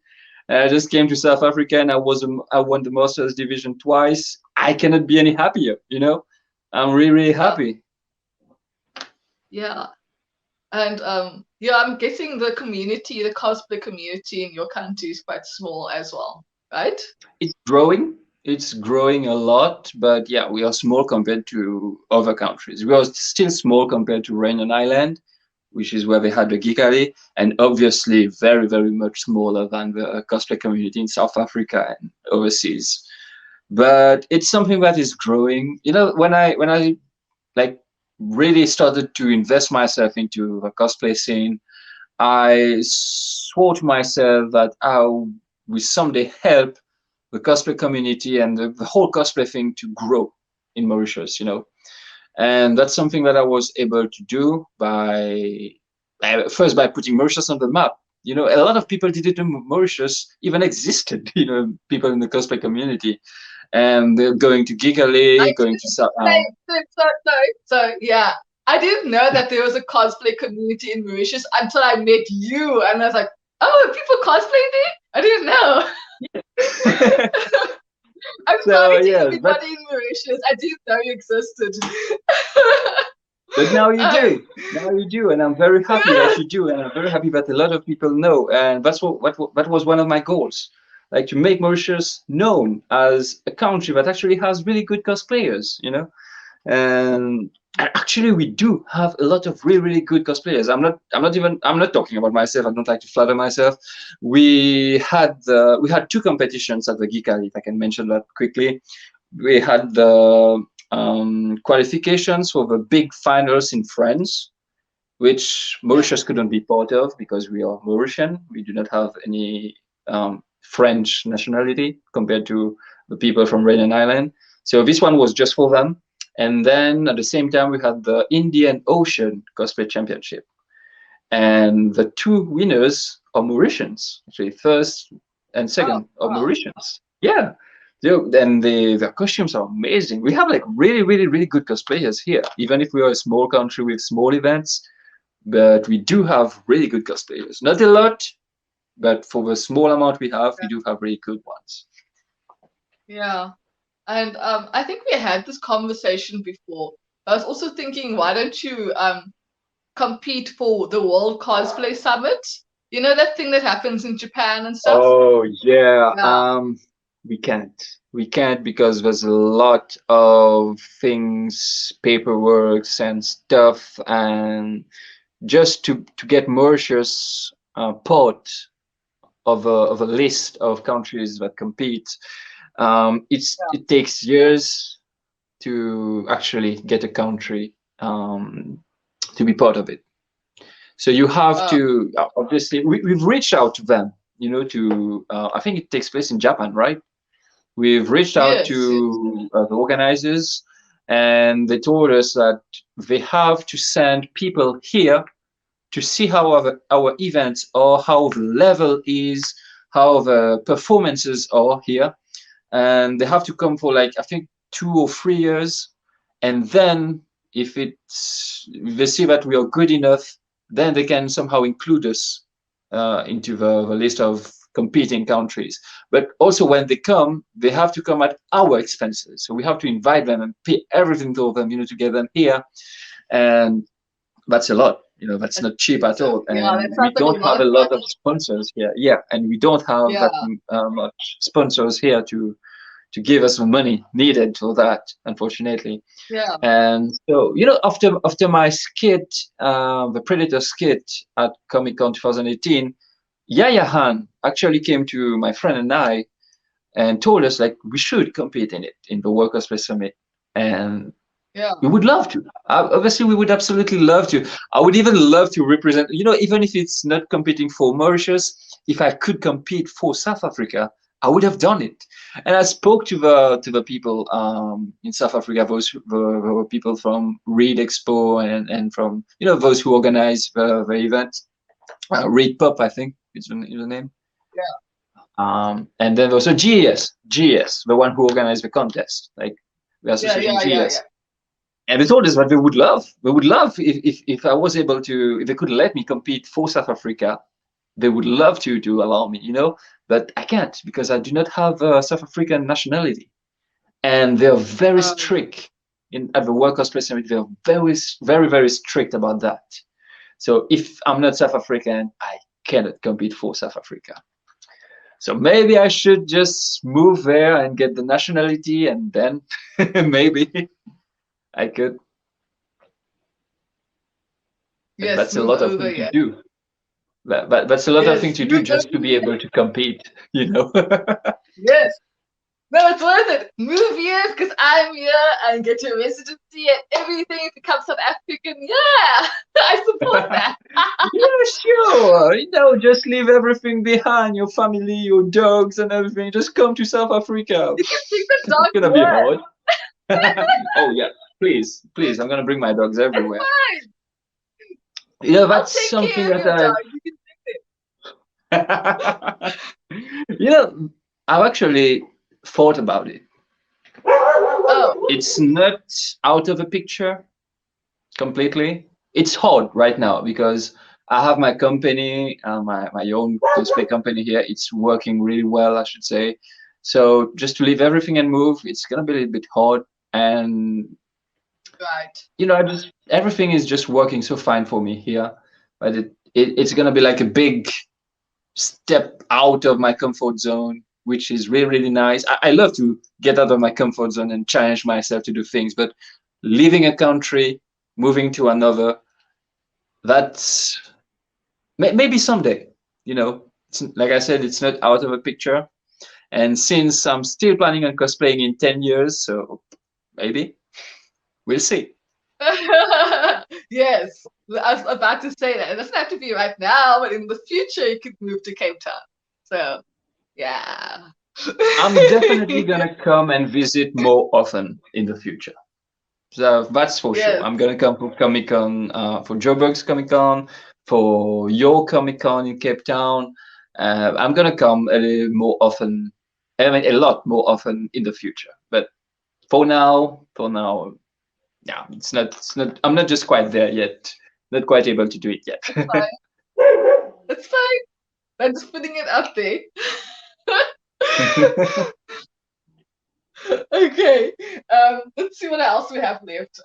I just came to South Africa and I won the Masters division twice. I cannot be any happier. I'm really happy. Yeah. And I'm guessing the cosplay community in your country is quite small as well, right? It's growing. It's growing a lot, but yeah, we are small compared to other countries. We are still small compared to Reunion Island, which is where they had the Geek Alley, and obviously very, very much smaller than the cosplay community in South Africa and overseas. But it's something that is growing. When I like really started to invest myself into the cosplay scene, I swore to myself that I will someday help the cosplay community and the whole cosplay thing to grow in Mauritius, and that's something that I was able to do by putting Mauritius on the map. A lot of people didn't know Mauritius even existed, people in the cosplay community, and they're going to Geek Alley, going to So yeah, I didn't know that there was a cosplay community in Mauritius until I met you, and I was like, oh, people cosplay there? I didn't know. I'm sorry to everybody in Mauritius. I didn't know you existed. But now you do. Now you do, and I'm very happy that you do, and I'm very happy that a lot of people know. And that's that was one of my goals, like to make Mauritius known as a country that actually has really good cosplayers, And actually, we do have a lot of really, really good cosplayers. I'm not talking about myself. I don't like to flatter myself. We had two competitions at the Geek Alley, if I can mention that quickly. We had the qualifications for the big finals in France, which Mauritius couldn't be part of because we are Mauritian. We do not have any French nationality compared to the people from Reunion Island. So this one was just for them. And then at the same time, we had the Indian Ocean Cosplay Championship. And the two winners are Mauritians, actually, first and second are Mauritians. Yeah. And their costumes are amazing. We have like really, really, really good cosplayers here. Even if we are a small country with small events, but we do have really good cosplayers. Not a lot, but for the small amount we have, we do have really good ones. Yeah. And I think we had this conversation before. I was also thinking, why don't you compete for the World Cosplay Summit? You know, that thing that happens in Japan and stuff? Oh yeah, Yeah. we can't. We can't because there's a lot of things, paperwork and stuff, and just to get Mauritius part of a list of countries that compete, it takes years to actually get a country to be part of it. So you have to obviously we've reached out to them, to I think it takes place in Japan, right? We've reached out Yes, yes. to the organizers, and they told us that they have to send people here to see how our events are, how the level is, how the performances are here, and they have to come for like I think 2 or 3 years, and then if they see that we are good enough, then they can somehow include us into the list of competing countries. But also when they come, they have to come at our expenses. So we have to invite them and pay everything to them, to get them here, and that's a lot. That's not cheap at all, Yeah, that and we sounds like a don't lot have of a lot of money. sponsors here. Yeah, and we don't have Yeah, that much sponsors here to give us the money needed for that, unfortunately. yeah. And so, after my skit, the Predator skit at Comic Con 2018, Yaya Han actually came to my friend and I and told us like we should compete in it in the World Cosplay Summit, and Yeah. we would love to. Obviously, we would absolutely love to. I would even love to represent, even if it's not competing for Mauritius, if I could compete for South Africa, I would have done it. And I spoke to the people in South Africa, the people from Reed Expo and from those who organize the event. Reed Pop, I think is the name. Yeah. And then also GES, the one who organized the contest, like the Yeah, association yeah, yeah, yeah. GES. And they told us that they would love if I was able to, if they could let me compete for South Africa, they would love to allow me, but I can't because I do not have a South African nationality, and they're very Um, strict at the World Cosplay Summit. They're very, very, very strict about that. So if I'm not South African, I cannot compete for South Africa. So maybe I should just move there and get the nationality, and then maybe I could. But yes, that's a move lot of over, things to yeah. do. That's a lot of Yes, things to do move just to over be here. able to compete. Yes. No, it's worth it. Move here because I'm here and get your residency and everything. Become South African. Yeah, I support that. Yeah, sure. Just leave everything behind, your family, your dogs and everything. Just come to South Africa. You can bring the It's not dog gonna be here. hard. Oh yeah, please, please. I'm gonna bring my dogs It's everywhere. fine. I'll That's take something care of that your dog. You can you know, I've actually thought about it. Oh, It's not out of the picture completely. It's hard right now because I have my company, my own cosplay company here. It's working really well, I should say. So just to leave everything and move, it's gonna be a little bit hard. And right. I just everything is just working so fine for me here, but it's gonna be like a big step out of my comfort zone, which is really, really nice. I love to get out of my comfort zone and challenge myself to do things, but leaving a country, moving to another, that's maybe someday. Like I said, it's not out of a picture. And since I'm still planning on cosplaying in 10 years, so maybe we'll see. Yes, I was about to say that. It doesn't have to be right now, but in the future, you could move to Cape Town. So, yeah. I'm definitely gonna come and visit more often in the future. So that's for sure. Yes. I'm gonna come for Comic Con, for Joburg's Comic Con, for your Comic Con in Cape Town. I'm gonna come a little more often. I mean, a lot more often in the future. But for now, yeah, it's not. I'm not just quite there yet. not quite able to do it yet. It's fine. It's fine. I'm just putting it out there. Okay. Let's see what else we have left.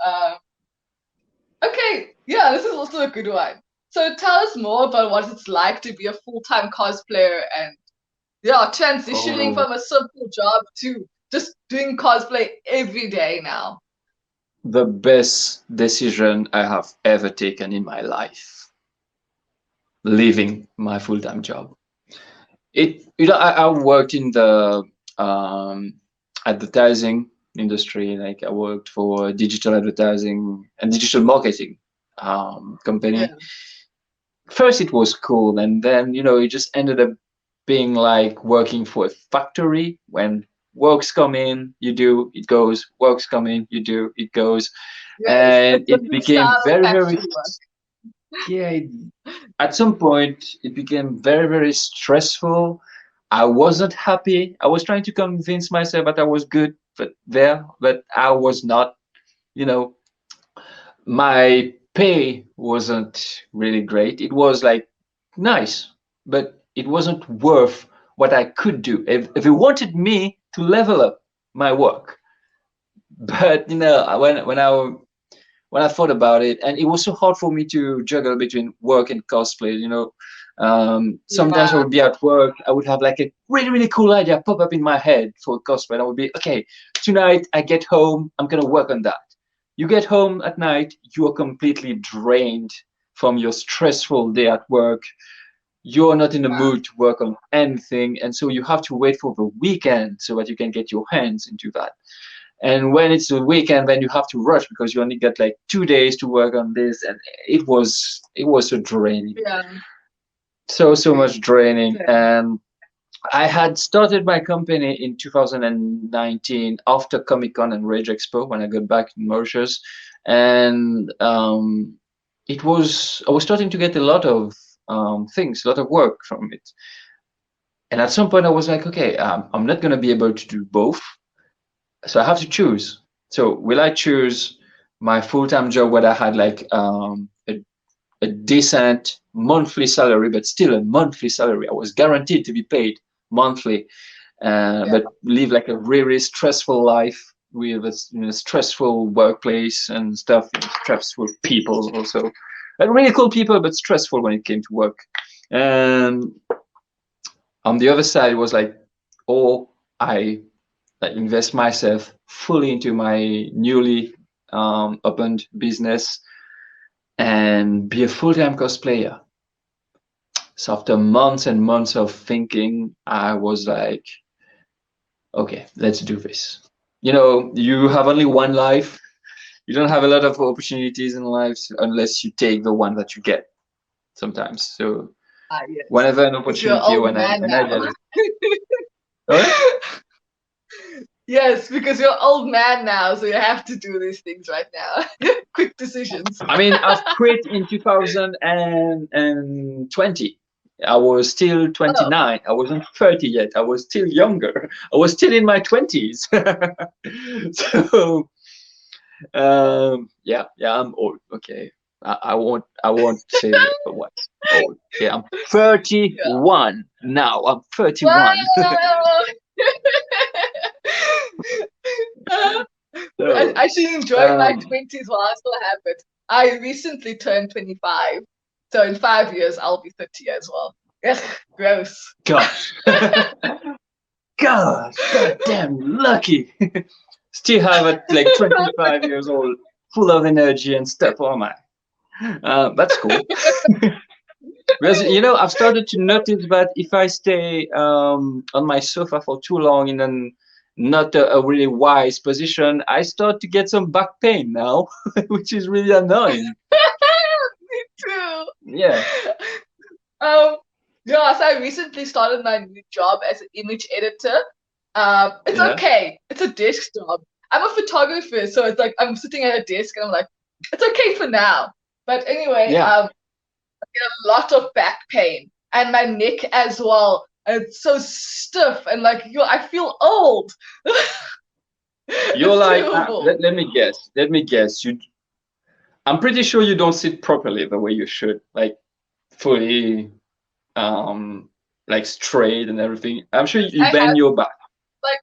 Okay. Yeah, this is also a good one. So tell us more about what it's like to be a full-time cosplayer and transitioning Oh, from a simple job to just doing cosplay every day now. the best decision I have ever taken in my life, leaving my full-time job. I worked in the um, advertising industry. Like I worked for digital advertising and digital marketing company. Yeah. First, it was cool, and then it just ended up being like working for a factory. When works come in, you do, it goes. Works come in, you do, it goes, Yes, and it's a it new became style of very, very factory work. yeah. At some point, it became very, very stressful. I wasn't happy. I was trying to convince myself that I was good, but I was not. You know, my pay wasn't really great. It was like nice, but it wasn't worth what I could do. If it wanted me to level up my work, but when I thought about it, and it was so hard for me to juggle between work and cosplay. Sometimes I Yeah. would be at work, I would have like a really, really cool idea pop up in my head for cosplay. And I would be, okay, tonight I get home, I'm going to work on that. You get home at night, you are completely drained from your stressful day at work. You're not in the Yeah. mood to work on anything. And so you have to wait for the weekend so that you can get your hands into that. And when it's the weekend, then you have to rush because you only get like 2 days to work on this, and it was so draining, Yeah. so much draining. Same. And I had started my company in 2019 after Comic Con and Rage Expo when I got back in Mauritius, and I was starting to get a lot of things, a lot of work from it. And at some point, I was like, okay, I'm not going to be able to do both. So I have to choose. So will I choose my full-time job where I had like a decent monthly salary, but still a monthly salary. I was guaranteed to be paid monthly, Yeah. but live like a really stressful life with a stressful workplace and stuff, stressful people also. Really cool people, but stressful when it came to work. And on the other side, it was like, oh, I invest myself fully into my newly opened business and be a full-time cosplayer. So after months and months of thinking, I was like, okay, let's do this. You have only one life. You don't have a lot of opportunities in life unless you take the one that you get sometimes. So Yes. whenever an Because you're an opportunity, old when I man when I now. get it. Sorry? Yes, because you're an old man now, so you have to do these things right now. Quick decisions. I mean, I've quit in 2020. I was still Oh, 29. I wasn't 30 yet. I was still younger. I was still in my 20s. So, yeah, I'm old. Okay. I won't say what old. Okay, I'm yeah. 31 now. I'm 31. Wow! Uh, I So, actually enjoyed my um, 20s while I still have it. I recently turned 25. So in 5 years, I'll be 30 as well. Ugh, gross. gosh. Gosh, goddamn lucky. Still have it like 25 years old, full of energy and stuff. Oh my, that's cool. Because I've started to notice that if I stay on my sofa for too long in not a really wise position, I start to get some back pain now, which is really annoying. Me too. Yeah, Um, yeah, so I recently started my new job as an image editor. It's yeah, okay. It's a desk job. I'm a photographer, so it's like I'm sitting at a desk and I'm like, it's okay for now. But anyway, yeah. I get a lot of back pain and my neck as well. And it's so stiff and like I feel old. You're It's like, terrible. let me guess. Let me guess. I'm pretty sure you don't sit properly the way you should, like fully like straight and everything. I'm sure you I bend have your back. like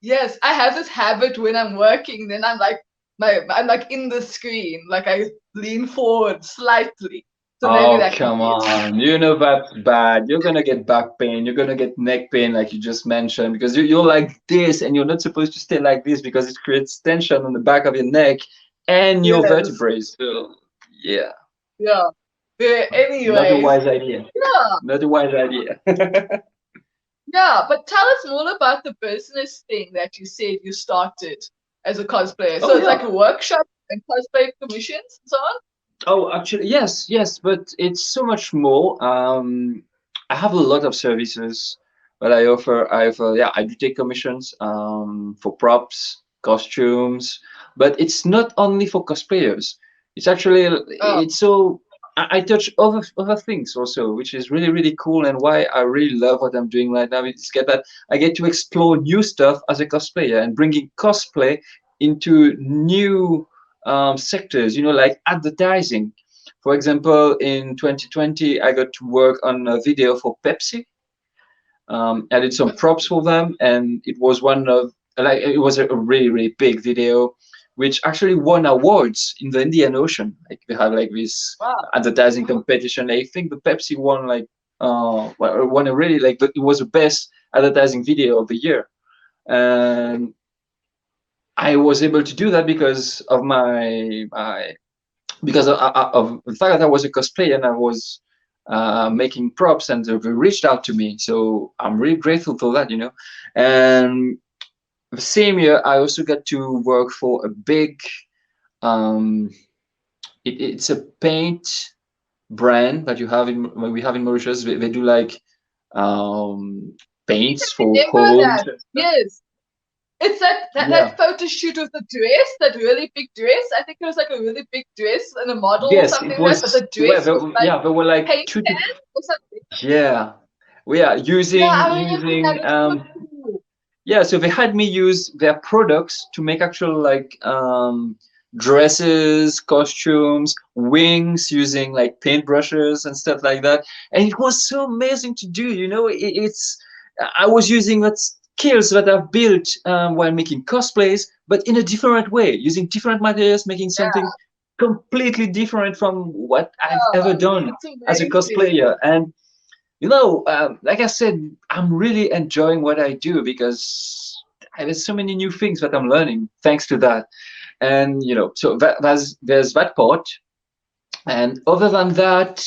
yes, I have this habit when I'm working, then I'm like I'm like in the screen, like I lean forward slightly. So maybe Oh, that could come be it. on. You know that's bad. You're gonna get back pain. You're gonna get neck pain, like you just mentioned, because you're like this and you're not supposed to stay like this because it creates tension on the back of your neck and your Yes. vertebrae. So, yeah, Yeah. Yeah. not a Anyways. wise idea. Yeah. Not a wise idea. Yeah. But tell us more about the business thing that you said you started as a cosplayer. So Oh, it's like yeah. a workshop and cosplay commissions and so on? Oh, actually, yes, yes, but it's so much more. I have a lot of services that I offer. Yeah, I do take commissions for props, costumes, but it's not only for cosplayers. It's actually Oh, it's so I touch other things also, which is really really cool, and why I really love what I'm doing right now. It's get that I get to explore new stuff as a cosplayer and bringing cosplay into new sectors, like advertising. For example, in 2020, I got to work on a video for Pepsi. I did some props for them, and it was one of like it was a really really big video, which actually won awards in the Indian Ocean. Like they have like this wow. advertising competition. I think the Pepsi won like won a really like it was the best advertising video of the year, and I was able to do that because of my because of the fact that I was a cosplayer and I was making props, and they reached out to me. So I'm really grateful for that. And the same year, I also got to work for a big, um, it's a paint brand that we have in Mauritius. They do like um, paints for Remember homes that. and stuff. Yes. It's Yeah. that photo shoot of the dress, that really big dress. I think it was like a really big dress and a model or Yes, it something like that, but was. the dress was like Yeah, there were like paint two to. can or something. Yeah, we are Yeah, using I remember that. using It was so cool. yeah, so they had me use their products to make actual like dresses, costumes, wings using like paintbrushes and stuff like that. And it was so amazing to do. It's I was using that skills that I've built while making cosplays, but in a different way, using different materials, making Yeah, something completely different from what I've ever yeah. done It's as a amazing. cosplayer. And like I said, I'm really enjoying what I do because there's so many new things that I'm learning thanks to that. And so there's that part. And other than that,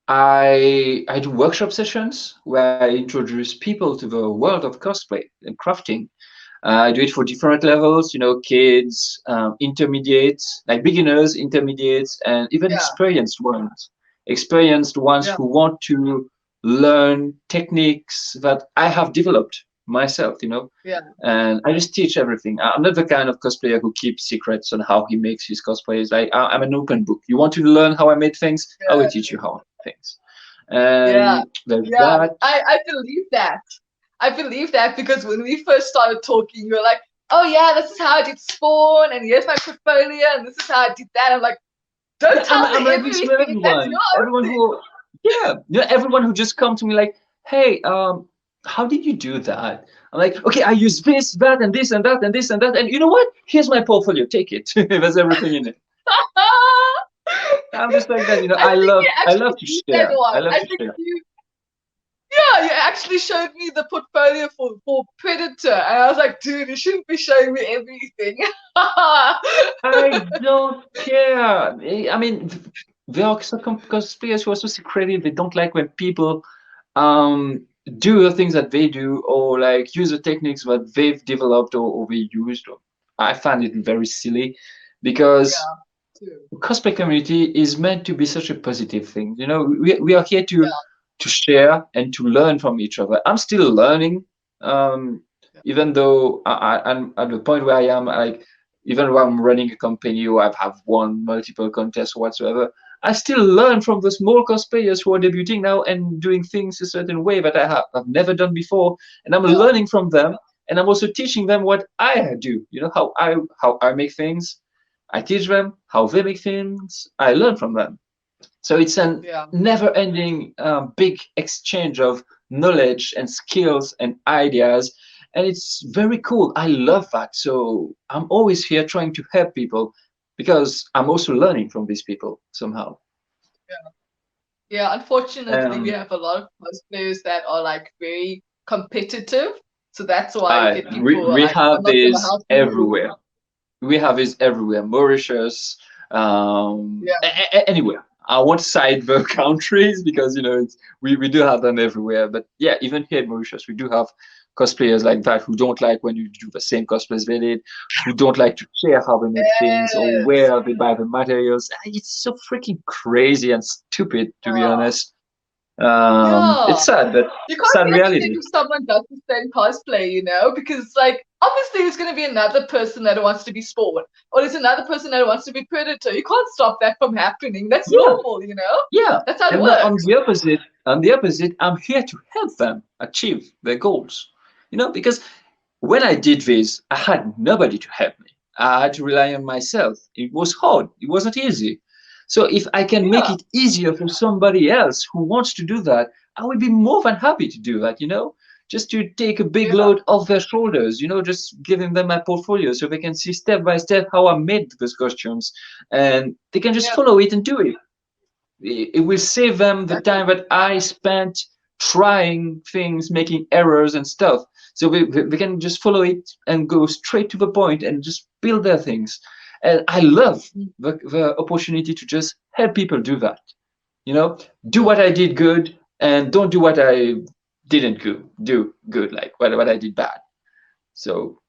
I do workshop sessions where I introduce people to the world of cosplay and crafting. I do it for different levels, kids, intermediates, like beginners, intermediates, and even Yeah, experienced ones. Experienced ones yeah, who want to learn techniques that I have developed myself. yeah, And I just teach everything. I'm not the kind of cosplayer who keeps secrets on how he makes his cosplays. I'm an open book. You want to learn how I made things? I will teach you how I make things. yeah, And there's yeah. that. I believe that. I believe that because when we first started talking, you were like, "Oh yeah, this is how I did Spawn, and here's my portfolio, and this is how I did that." I'm like, "Don't Yeah, I'm, tell me I'm like this with everything. That's everyone. your Everyone thing." who, yeah, everyone who just come to me like, hey, how did you do that? I'm like, okay, I use this, that, and this, and that, and this, and that, and you know what? Here's my portfolio. Take it. There's everything in it. I'm just like that. I think you I actually love to did that share. I one. love I to think share. you actually showed me the portfolio for Predator, and I was like, dude, you shouldn't be showing me everything. I don't care. I mean, there are some cosplayers who are so secretive. They don't like when people um, do the things that they do or like use the techniques that they've developed or they used. I find it very silly because Yeah, too. cosplay community is meant to be such a positive thing. We are here to Yeah, share and to learn from each other. I'm still learning, um, yeah, even though I'm at the point where I am, like, even though I'm running a company or have won multiple contests or whatsoever, I still learn from the small cosplayers who are debuting now and doing things a certain way that I've never done before, and I'm yeah, learning from them, and I'm also teaching them what I do. How I make things. I teach them how they make things. I learn from them. So it's a Yeah. never-ending big exchange of knowledge and skills and ideas, and it's very cool. I love that. So I'm always here trying to help people because I'm also learning from these people somehow. Yeah, unfortunately, we Um, have a lot of cosplayers that are like very competitive. So that's why you get we people who are we like, I'm have not gonna this help you. everywhere. We have this everywhere. Mauritius, Yeah, anywhere. I won't cite the countries because we do have them everywhere. But yeah, even here in Mauritius, we do have cosplayers like that who don't like when you do the same cosplays they did, who don't like to share how they make things or yes. where they buy the materials. It's so freaking crazy and stupid, to be Yeah. honest. Yeah. It's sad, but You can't sad be upset reality. if someone does the same cosplay, you know, because like obviously there's gonna be another person that wants to be Spawn, or there's another person that wants to be Predator. You can't stop that from happening. That's Yeah, normal, you know? yeah. That's how it And works. on the opposite, I'm here to help them achieve their goals. Because when I did this, I had nobody to help me. I had to rely on myself. It was hard. It wasn't easy. So if I can make Yeah. it easier for somebody else who wants to do that, I would be more than happy to do that. Just to take a big Yeah. load off their shoulders, just giving them my portfolio so they can see step by step how I made those costumes and they can just Yeah. follow it and do it. It will save them the That's time that I spent trying things, making errors and stuff. So we can just follow it and go straight to the point and just build their things. And I love the opportunity to just help people do that. Do what I did good and don't do what I didn't do good, like what I did bad. So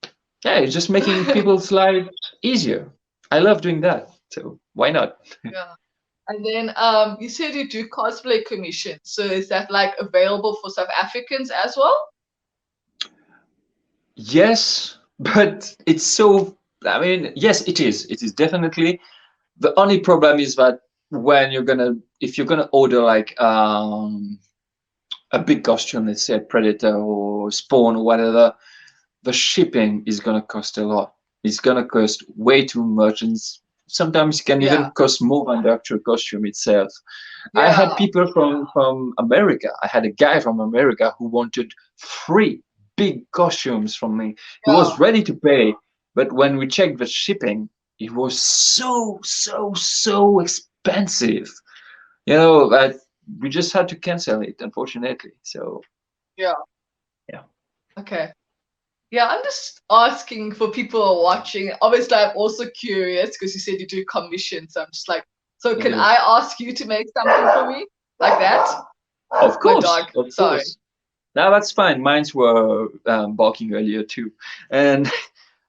yeah, it's just making yeah. people's lives easier. I love doing that. So why not? And then you said you do cosplay commission. So is that like available for South Africans as well? Yes, but it's so. I mean, yes, it is. It is definitely. The only problem is that if you're gonna order like a big costume, let's say Predator or Spawn or whatever, the shipping is gonna cost a lot. It's gonna cost way too much, and sometimes it can Yeah. even cost more than the actual costume itself. I had Yeah. people from America. I had a guy from America who wanted 3 big costumes from me. He Yeah. was ready to pay, but when we checked the shipping, it was so expensive. That we just had to cancel it, unfortunately. So Yeah. yeah. Okay. Yeah, I'm just asking for people who are watching. Obviously, I'm also curious because you said you do commissions. So I'm just like, so I can do. I ask you to make something for me like that? Of My course, dog. of Sorry. course. Now that's fine. Mines were barking earlier too, and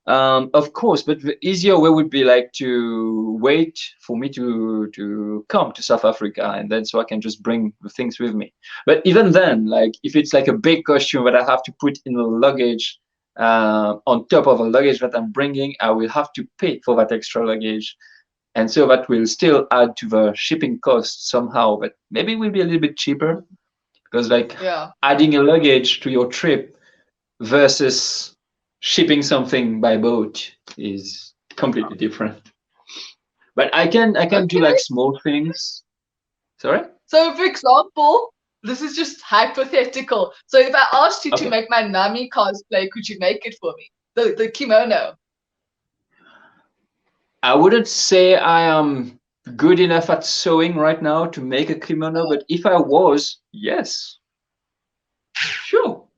of course. But the easier way would be like to wait for me to come to South Africa, and then so I can just bring the things with me. But even then, like if it's like a big costume that I have to put in the luggage, on top of a luggage that I'm bringing, I will have to pay for that extra luggage. And so that will still add to the shipping cost somehow, but maybe it will be a little bit cheaper because like Yeah. adding a luggage to your trip versus shipping something by boat is completely different. But I can do like Okay. small things. Sorry? So, for example, this is just hypothetical. So, if I asked you to Okay. make my Nami cosplay, could you make it for me? The kimono. I wouldn't say I am good enough at sewing right now to make a kimono, but if I was, yes, sure.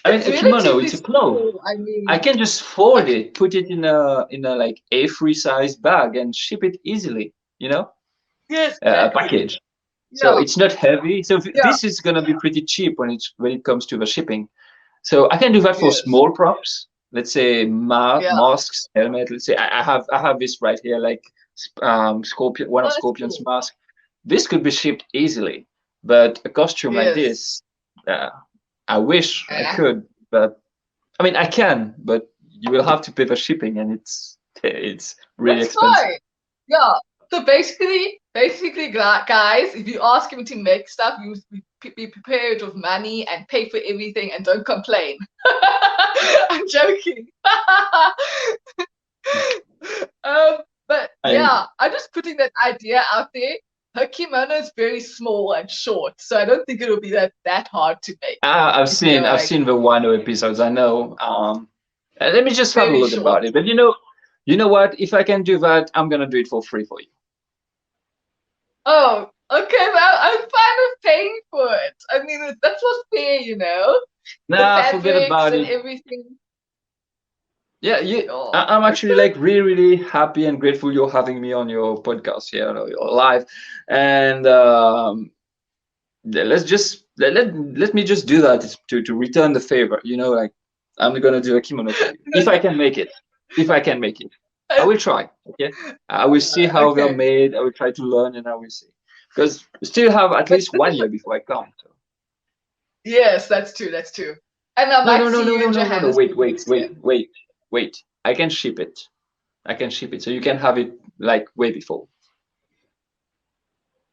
I mean, It's a kimono, relatively it's a cloth. simple. I I mean, can just fold okay. it, put it in a like A3 size bag and ship it easily, Yes, a exactly. package. So Yeah. it's not heavy. So Yeah. this is gonna be pretty cheap when it comes to the shipping. So I can do that for Yes. small props. Let's say Yeah. masks, helmet. Let's say I have this right here, like scorpion, one Oh, of that's Scorpion's cool. mask. This could be shipped easily, but a costume like Yes. this, uh, I wish I Eh. could, but I mean I can, but you will have to pay for shipping, and it's really That's expensive. fine. Yeah. So basically, guys, if you ask him to make stuff, you be prepared with money and pay for everything and don't complain. I'm joking. But I yeah, I'm just putting that idea out there. Her kimono is very small and short, so I don't think it'll be that hard to make. I've If you know seen what I've I seen the Wano episodes. I know. Let me just have a very look short. about it. But you know what? If I can do that, I'm gonna do it for free for you. Oh, okay, well, I'm fine with paying for it. I mean, that's what's fair, you know? The Nah, forget fabrics about and it. everything. Yeah, Oh, I'm actually like really, really happy and grateful you're having me on your podcast here, your live, and let's just let me just do that to return the favor. Like I'm gonna do a kimono for you if I can make it. If I can make it, I will try. Okay, I will see how they're okay. made. I will try to learn, and I will see. Because we still have at But least this 1 is, year before I come. So. yes, that's true, that's true. And I No, no, might no, see no, you no, in no, no, no. Johannesburg Wait, wait, next year. wait, wait, wait. I can ship it. I can ship it, so you can have it like way before.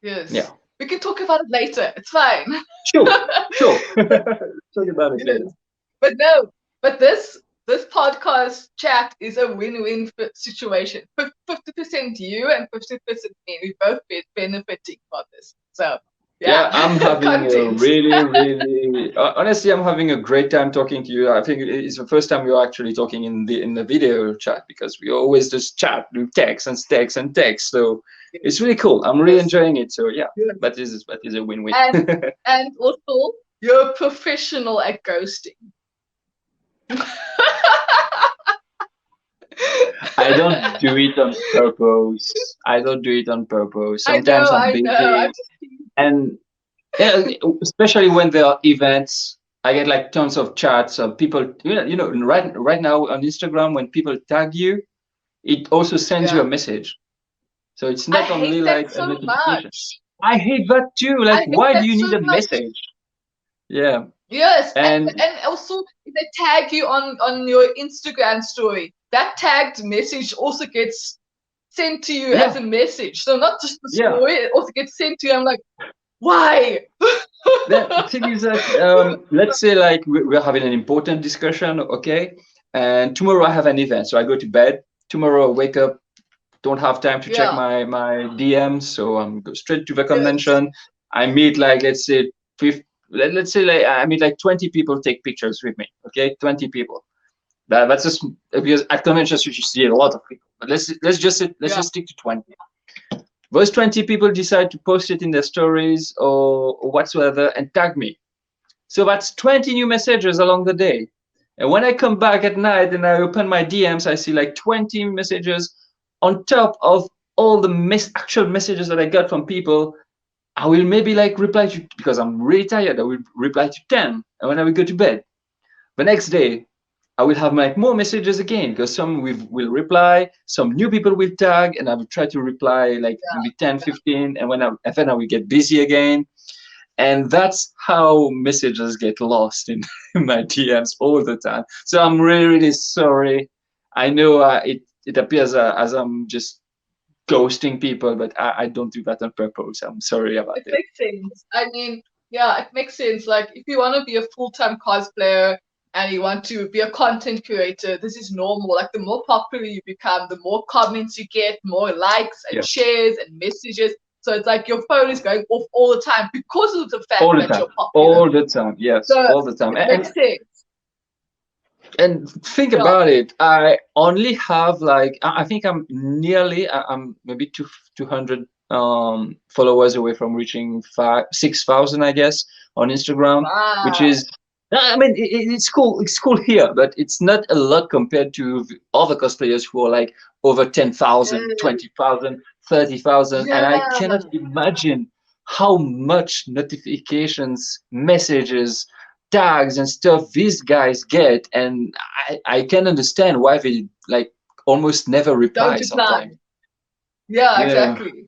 Yes. Yeah. We can talk about it later. It's fine. Sure, sure. But Talk about it yes. later. But no, but this podcast chat is a win-win situation. 50% you and 50% me. We both benefiting from this. So Yeah, yeah, I'm having a content. really, really honestly, I'm having a great time talking to you. I think it's the first time we're actually talking in the video chat because we always just chat, do text and text and text. So it's really cool. I'm really Yes, enjoying it. So yeah, yes. that is a win-win. And also you're a professional at ghosting. I don't do it on purpose. I don't do it on purpose. Sometimes I'm I know. I'm busy, just kidding. and yeah, especially when there are events, I get like tons of chats of people. Right now on Instagram, when people tag you, it also sends you a Yeah. message. So it's I not only hate that like a so notification. much. I hate that too. I Like, hate why do that you so need a much. message? Yeah, Yes, and and also if they tag you on your Instagram story, that tagged message also gets sent to you as yeah, a message. So not just the yeah. story, it also gets sent to you. I'm like, why? The thing is that let's say like we're having an important discussion, okay, and tomorrow I have an event, so I go to bed. Tomorrow I wake up, don't have time to check Yeah, my DMs, so I'm go straight to the yes, convention. I meet like let's say let's say like I meet like 20 people take pictures with me. Okay, 20 people. That's just because at conventions you see a lot of people. But let's yeah, just stick to 20. Those 20 people decide to post it in their stories or whatsoever and tag me. So that's 20 new messages along the day. And when I come back at night and I open my DMs, I see like 20 messages on top of all the actual messages that I got from people. I will maybe like reply to, because I'm really tired, I will reply to 10. And when I will go to bed, the next day, I will have like more messages again because some will reply, some new people will tag, and I will try to reply like maybe 10, 15. And then I will get busy again. And that's how messages get lost in, in my DMs all the time. So I'm really, really sorry. I know it appears as I'm just ghosting people, but I don't do that on purpose. I'm sorry about it it. makes sense. I mean, yeah, it makes sense. Like, if you want to be a full-time cosplayer and you want to be a content creator, this is normal. Like, the more popular you become, the more comments you get, more likes and Yeah, shares and messages. So it's like your phone is going off all the time because of the fact all the that time, you're popular. all the time. Yes, So all the time. it makes sense. And think Yeah. about it. I only have like I think I'm nearly I'm maybe 200 followers away from reaching 6,000 I guess on Instagram, which Wow. is I mean it's cool, it's cool here, but it's not a lot compared to the other cosplayers who are like over 10,000, Yes. 20,000, 30,000, and I Yeah. cannot imagine how much notifications, messages, tags and stuff these guys get, and I can understand why they like almost never Don't reply reply. sometimes. Yeah, Yeah. exactly.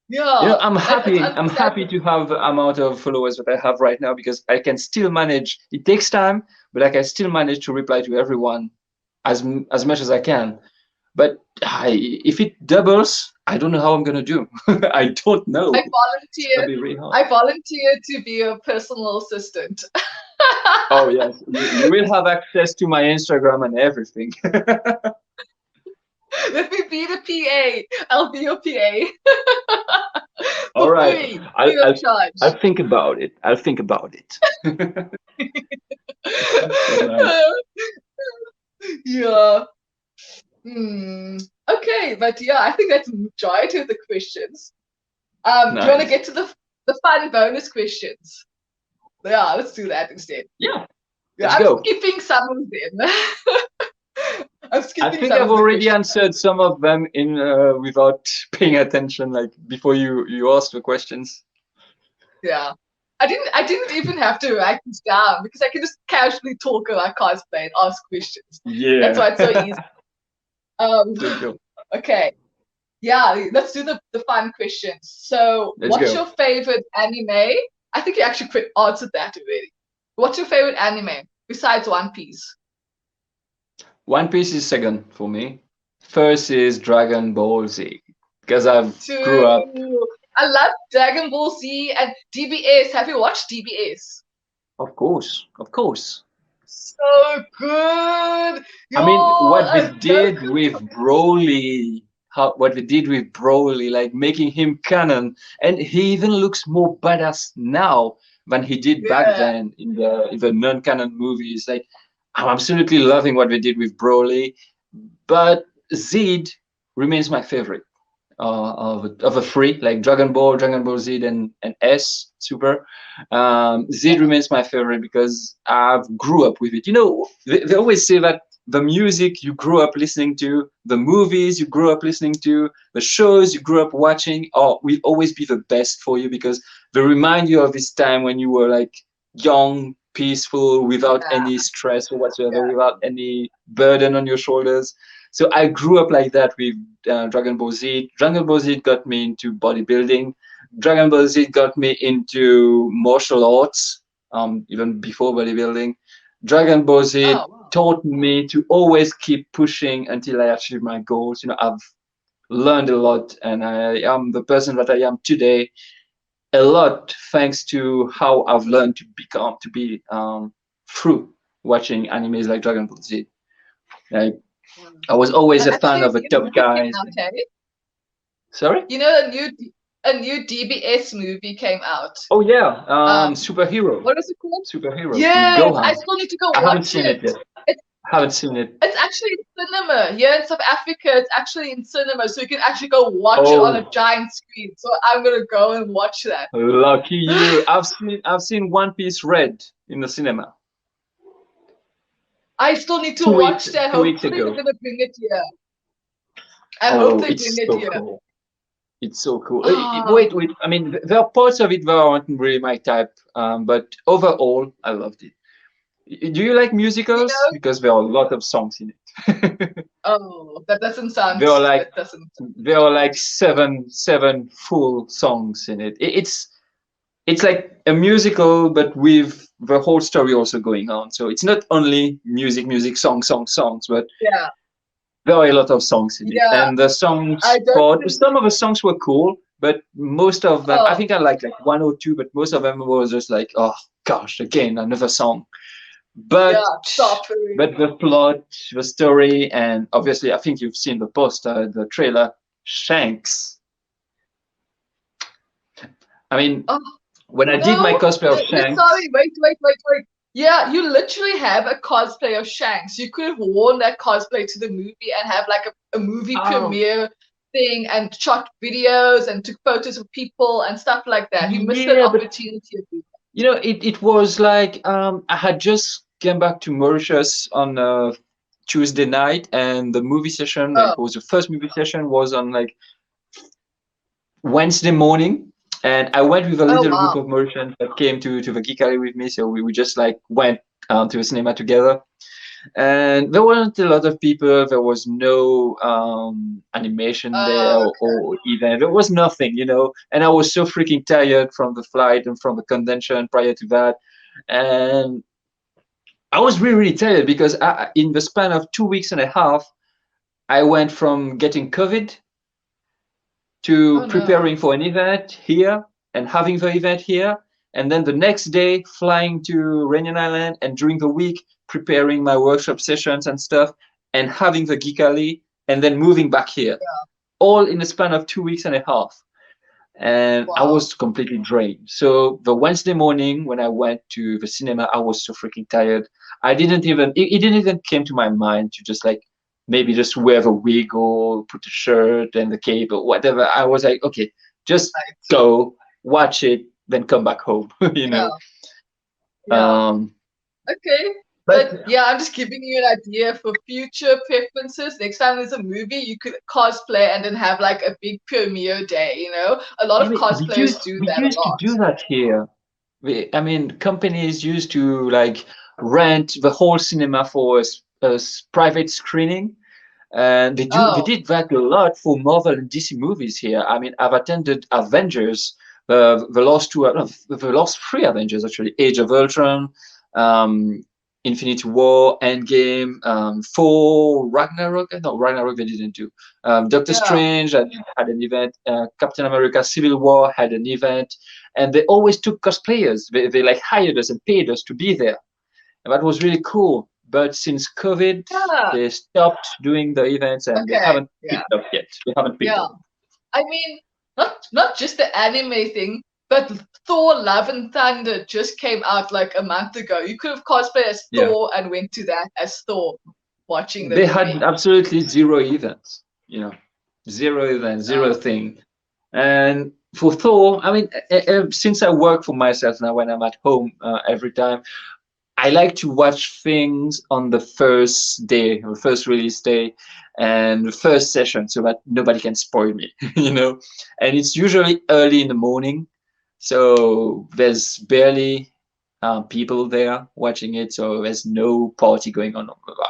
Yeah. I'm It's happy. I'm happy understandable. to have the amount of followers that I have right now because I can still manage. It takes time, but I can still manage to reply to everyone as much as I can. But if it doubles, I don't know how I'm gonna do. I don't I know. It's gonna volunteer. be really hard. I volunteer to be a personal assistant. Oh yes, you will have access to my Instagram and everything. Let me be the PA. I'll be your PA. All For right. free. I'll, Free of I'll, charge. I'll think about it. I'll think about it. So nice. Yeah. Hmm. Okay, but yeah, I think that's the majority of the questions. Do you want to Nice. get to the fun bonus questions? Yeah, let's do that instead. Yeah. Yeah, Let's I'm go. skipping some of them. I'm I skipping think some I've of the already questions. answered some of them in without paying attention, like before you asked the questions. Yeah. I didn't even have to write this down because I can just casually talk about cosplay and ask questions. That's Yeah. why it's so easy. Um, So cool. okay. Yeah, let's do the fun questions. So, Let's what's go. your favorite anime? I think you actually answered that already. What's your favorite anime besides One Piece? One Piece is second for me. First is Dragon Ball Z because I've grew up. Two. I love Dragon Ball Z and DBS. Have you watched DBS? Of course, of course. So good. I mean, what they I'm so did with good. Broly, what they did with Broly, like making him canon, and he even looks more badass now than he did back Yeah. then in the non-canon movies. Like, I'm absolutely loving what they did with Broly, but Zed remains my favorite of a three, like Dragon Ball Z, and S Super. Z Yeah. remains my favorite because I've grew up with it. You know, they always say that the music you grew up listening to, the movies you grew up listening to, the shows you grew up watching, will always be the best for you because they remind you of this time when you were like young, peaceful, without any Yeah. stress or whatsoever, Yeah. without any burden on your shoulders. So I grew up like that with Dragon Ball Z. Dragon Ball Z got me into bodybuilding. Dragon Ball Z got me into martial arts, even before bodybuilding. Dragon Ball Z Oh, wow. taught me to always keep pushing until I achieve my goals. You know, I've learned a lot, and I am the person that I am today. A lot thanks to how I've learned to become, to be through watching animes like Dragon Ball Z. Like, Yeah. I was always a fan Actually, a of the new top movie came guys. out, hey? Sorry? You know, a new DBS movie came out. Oh yeah, Um, superhero, what is it called? superhero with Yes, I Gohan. still need to go I haven't watch seen it it. yet. It's I haven't seen it. it's actually in cinema here in South Africa. It's actually in cinema, so you can actually go watch it on a Oh, giant screen. So I'm gonna go and watch that. lucky you! I've seen One Piece Red in the cinema I still need to two weeks watch that. two weeks Hopefully they're ago. gonna bring it here. I hope Oh, they bring it's it so here. cool. It's so cool. Ah, Wait. I mean, there are parts of it that aren't really my type, but overall, I loved it. Do you like you musicals? know, Because there are a lot of songs in it. oh, that doesn't sound. There are like That doesn't. there are like seven full songs in it. It's like a musical, but with the whole story also going on. So it's not only music, songs, but Yeah, there are a lot of songs in it. yeah. And the songs I don't part, think. some of the songs were cool, but most of them, I Oh, think I liked like one or two, but most of them was just like, oh gosh, again another song. yeah. But Stop. the plot, the story, and obviously, I think you've seen the poster, the trailer. Shanks. I mean, Oh, when I did my no. cosplay of Shanks, Sorry. Wait. Yeah, you literally have a cosplay of Shanks. You could have worn that cosplay to the movie and have like a movie oh premiere thing and shot videos and took photos of people and stuff like that. You missed that yeah, but opportunity of doing it was like I had just came back to Mauritius on Tuesday night, and the movie session, that. like was the first movie session, was on like Wednesday morning, and I went with a Oh little group wow. of Mauritians that came to the Geek Alley with me, so we just like went to the cinema together. And there weren't a lot of people. There was no animation there Okay. or event. There was nothing, And I was so freaking tired from the flight and from the convention prior to that. And I was really, really tired because in the span of 2 weeks and a half, I went from getting COVID to Oh no. preparing for an event here and having the event here, and then the next day flying to Reunion Island, and during the week preparing my workshop sessions and stuff, and having the Geek Alley, and then moving back here, all in the span of 2 weeks and a half. And I Wow. was completely drained. So the Wednesday morning when I went to the cinema, I was so freaking tired. I didn't even it didn't even came to my mind to just like maybe just wear the wig or put a shirt and the cape or whatever. I was like, okay, just Right. go watch it, then come back home. you Yeah. know. Yeah. Um, Okay. but But yeah, I'm just giving you an idea for future preferences. Next time there's a movie, you could cosplay and then have like a big premiere day, you know? A lot of cosplayers do we that a used to lot. do that here. I mean, companies used to like rent the whole cinema for private screening. And they Oh, did that a lot for Marvel and DC movies here. I mean, I've attended Avengers, the last two, no, the last three Avengers actually, Age of Ultron, um, Infinity War, Endgame, Thor, Ragnarok. No, Ragnarok they didn't do. Doctor yeah. Strange had an event. Captain America: Civil War had an event, and they always took cosplayers. They like hired us and paid us to be there. And that was really cool. But since COVID, Yeah. they stopped doing the events and they Okay. haven't Yeah. picked up yet. They haven't picked Yeah. up. I mean, not just the anime thing, but Thor: Love and Thunder just came out like a month ago. You could have cosplayed as Yeah. Thor and went to that as Thor, watching the They had movie. absolutely zero events, zero events, zero Oh, thing. And for Thor, I mean, since I work for myself now when I'm at home every time, I like to watch things on the first day, the first release day, and the first session, so that nobody can spoil me, And it's usually early in the morning, so there's barely people there watching it, so there's no party going on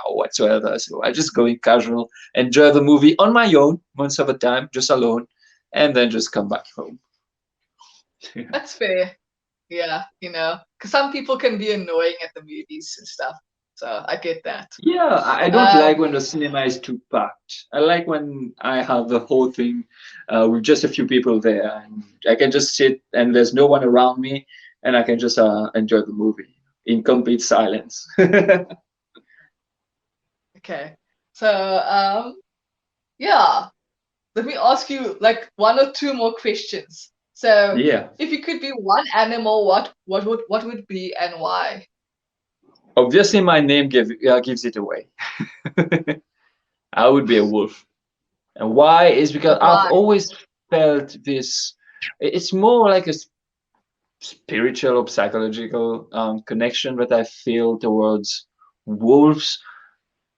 whatsoever. So I just go in casual, enjoy the movie on my own, most of the time, just alone, and then just come back home. that's fair. Yeah, because some people can be annoying at the movies and stuff. So I get that. Yeah, I don't Um, like when the cinema is too packed. I like when I have the whole thing with just a few people there, and I can just sit and there's no one around me, and I can just enjoy the movie in complete silence. okay. So yeah, let me ask you like one or two more questions. So Yeah, if you could be one animal, what would be and why? obviously my name gives it away. I would be a wolf. And why is because But I've why? always felt this, it's more like a spiritual or psychological connection that I feel towards wolves.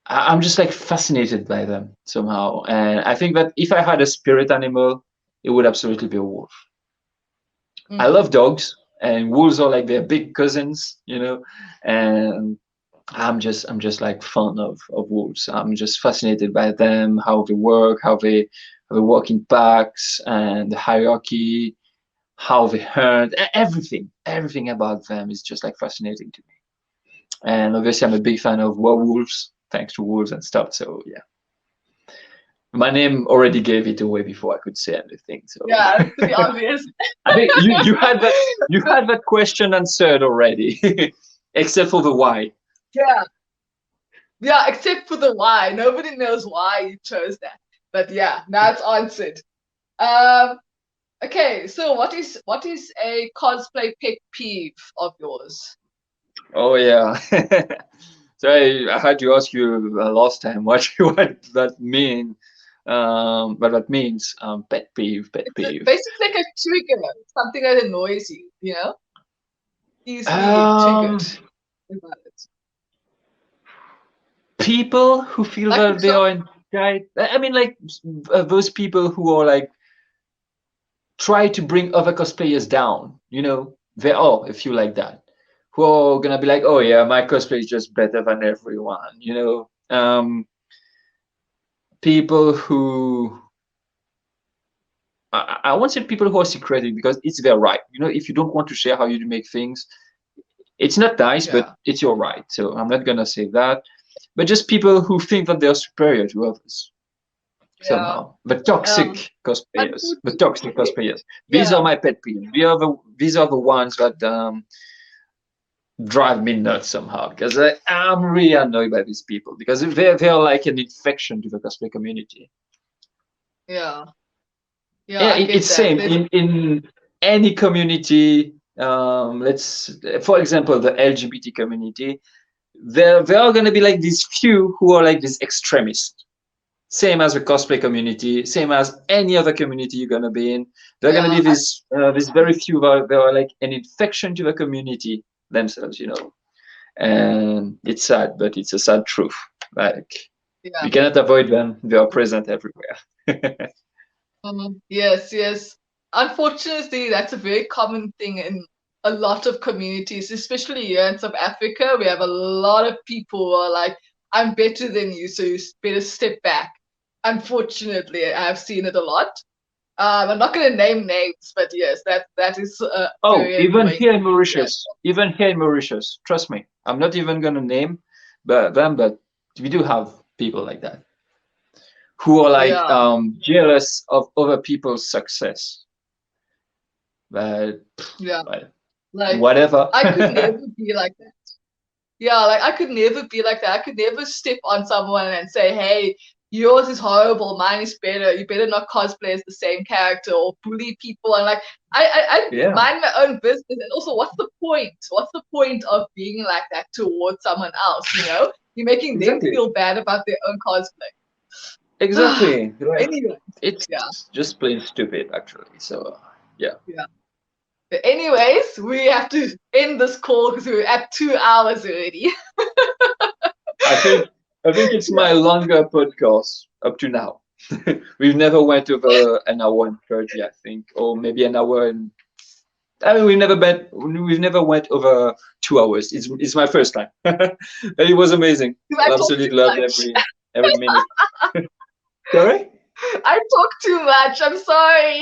I'm just like fascinated by them somehow. And I think that if I had a spirit animal, it would absolutely be a wolf. I Mm, love dogs, and wolves are like their big cousins. And I'm just like fond of wolves. I'm just fascinated by them, how they work, how they work in packs, and the hierarchy, how they hunt, everything about them is just like fascinating to me. And obviously, I'm a big fan of werewolves, thanks to wolves and stuff. So yeah, my name already gave it away before I could say anything. So yeah, it's pretty obvious. I think you had that question answered already, except for the why. Yeah, yeah, except for the why. Nobody knows why you chose that. But yeah, now it's answered. Um, okay, so what is a cosplay pet peeve of yours? Oh yeah. So I had to ask you last time what that mean. What that means. Pet peeve, pet peeve. Basically like a trigger, something that annoys you, easily triggered Um, about it. People who feel Like for that they example, are entitled. I mean, like those people who are like try to bring other cosplayers down. There are a few like that who are gonna be like, oh yeah, my cosplay is just better than everyone. People who I won't say people who are secretive because it's their right. If you don't want to share how you make things, it's not nice, but yeah, it's your right. So I'm not gonna say that. But just people who think that they're superior to others yeah. somehow. The Um, toxic cosplayers. The toxic unfortunately, cosplayers. These yeah, are my pet peeves. These are the ones that drive me nuts somehow, because I'm really annoyed by these people, because they're like an infection to the cosplay community. Yeah. Yeah, Yeah, I get it's that. same in any community. Let's, for example, the LGBT community. There are going to be like these few who are like these extremists. Same as the cosplay community, same as any other community you're going to be in. There are going to Yeah, be this very few that are like an infection to the community themselves, And it's sad, but it's a sad truth. Like, yeah. we cannot avoid them. They are present everywhere. Yes, yes. Unfortunately, that's a very common thing in a lot of communities, especially here in South Africa. We have a lot of people who are like, I'm better than you, so you better step back. Unfortunately, I've seen it a lot. I'm not going to name names, but yes, that is Oh, very even annoying here in to see as Mauritius, trust me, I'm not even gonna name them, but we do have people like that who are well. like Yeah, jealous of other people's success. But yeah. well, Like, whatever. I could never be like that. Yeah, like I could never be like that. I could never step on someone and say, hey, yours is horrible, mine is better. You better not cosplay as the same character or bully people. And like, I Yeah, mind my own business. And also, what's the point? What's the point of being like that towards someone else? You're making them exactly, feel bad about their own cosplay. exactly. Like, Anyway, it's yeah, just plain stupid, actually. So yeah, yeah. But anyways, we have to end this call because we're at 2 hours already. I think it's my longer podcast up to now. We've never went over an hour and 30, I think, or maybe an hour and I mean, we've never went over 2 hours. It's my first time, and it was amazing. Because I I talk too absolutely loved much. every minute. Sorry? I talk too much. I'm sorry.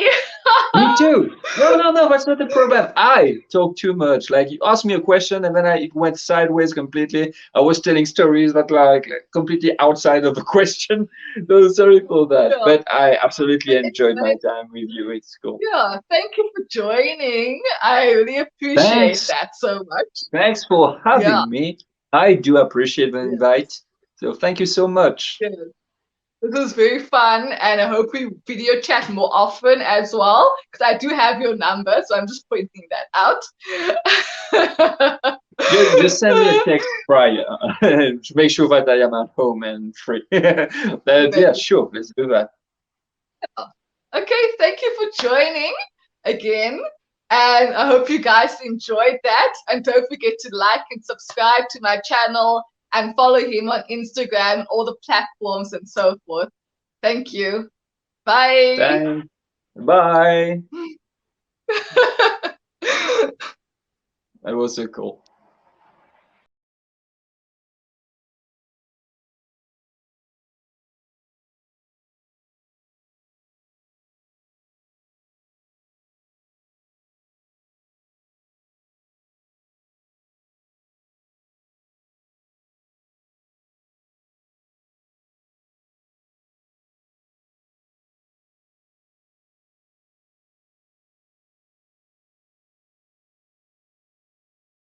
Me too. No, no, no. That's not the problem. I talk too much. Like you asked me a question, and then it went sideways completely. I was telling stories that like completely outside of the question. So sorry for that. Yeah. But I absolutely But enjoyed my anyway, time with you. It's cool. yeah. Thank you for joining. I really appreciate Thanks. that so much. Thanks for Yeah. having me. I do appreciate the Yeah. invite. So thank you so much. Yeah. This was very fun, and I hope we video chat more often as well. Because I do have your number, so I'm just pointing that out. Just send me a text prior to make sure that I am at home and free. But yeah, sure, let's do that. Okay, thank you for joining again. And I hope you guys enjoyed that. And don't forget to like and subscribe to my channel and follow him on Instagram, all the platforms and so forth. Thank you. Bye. Thanks. Bye. That was so cool.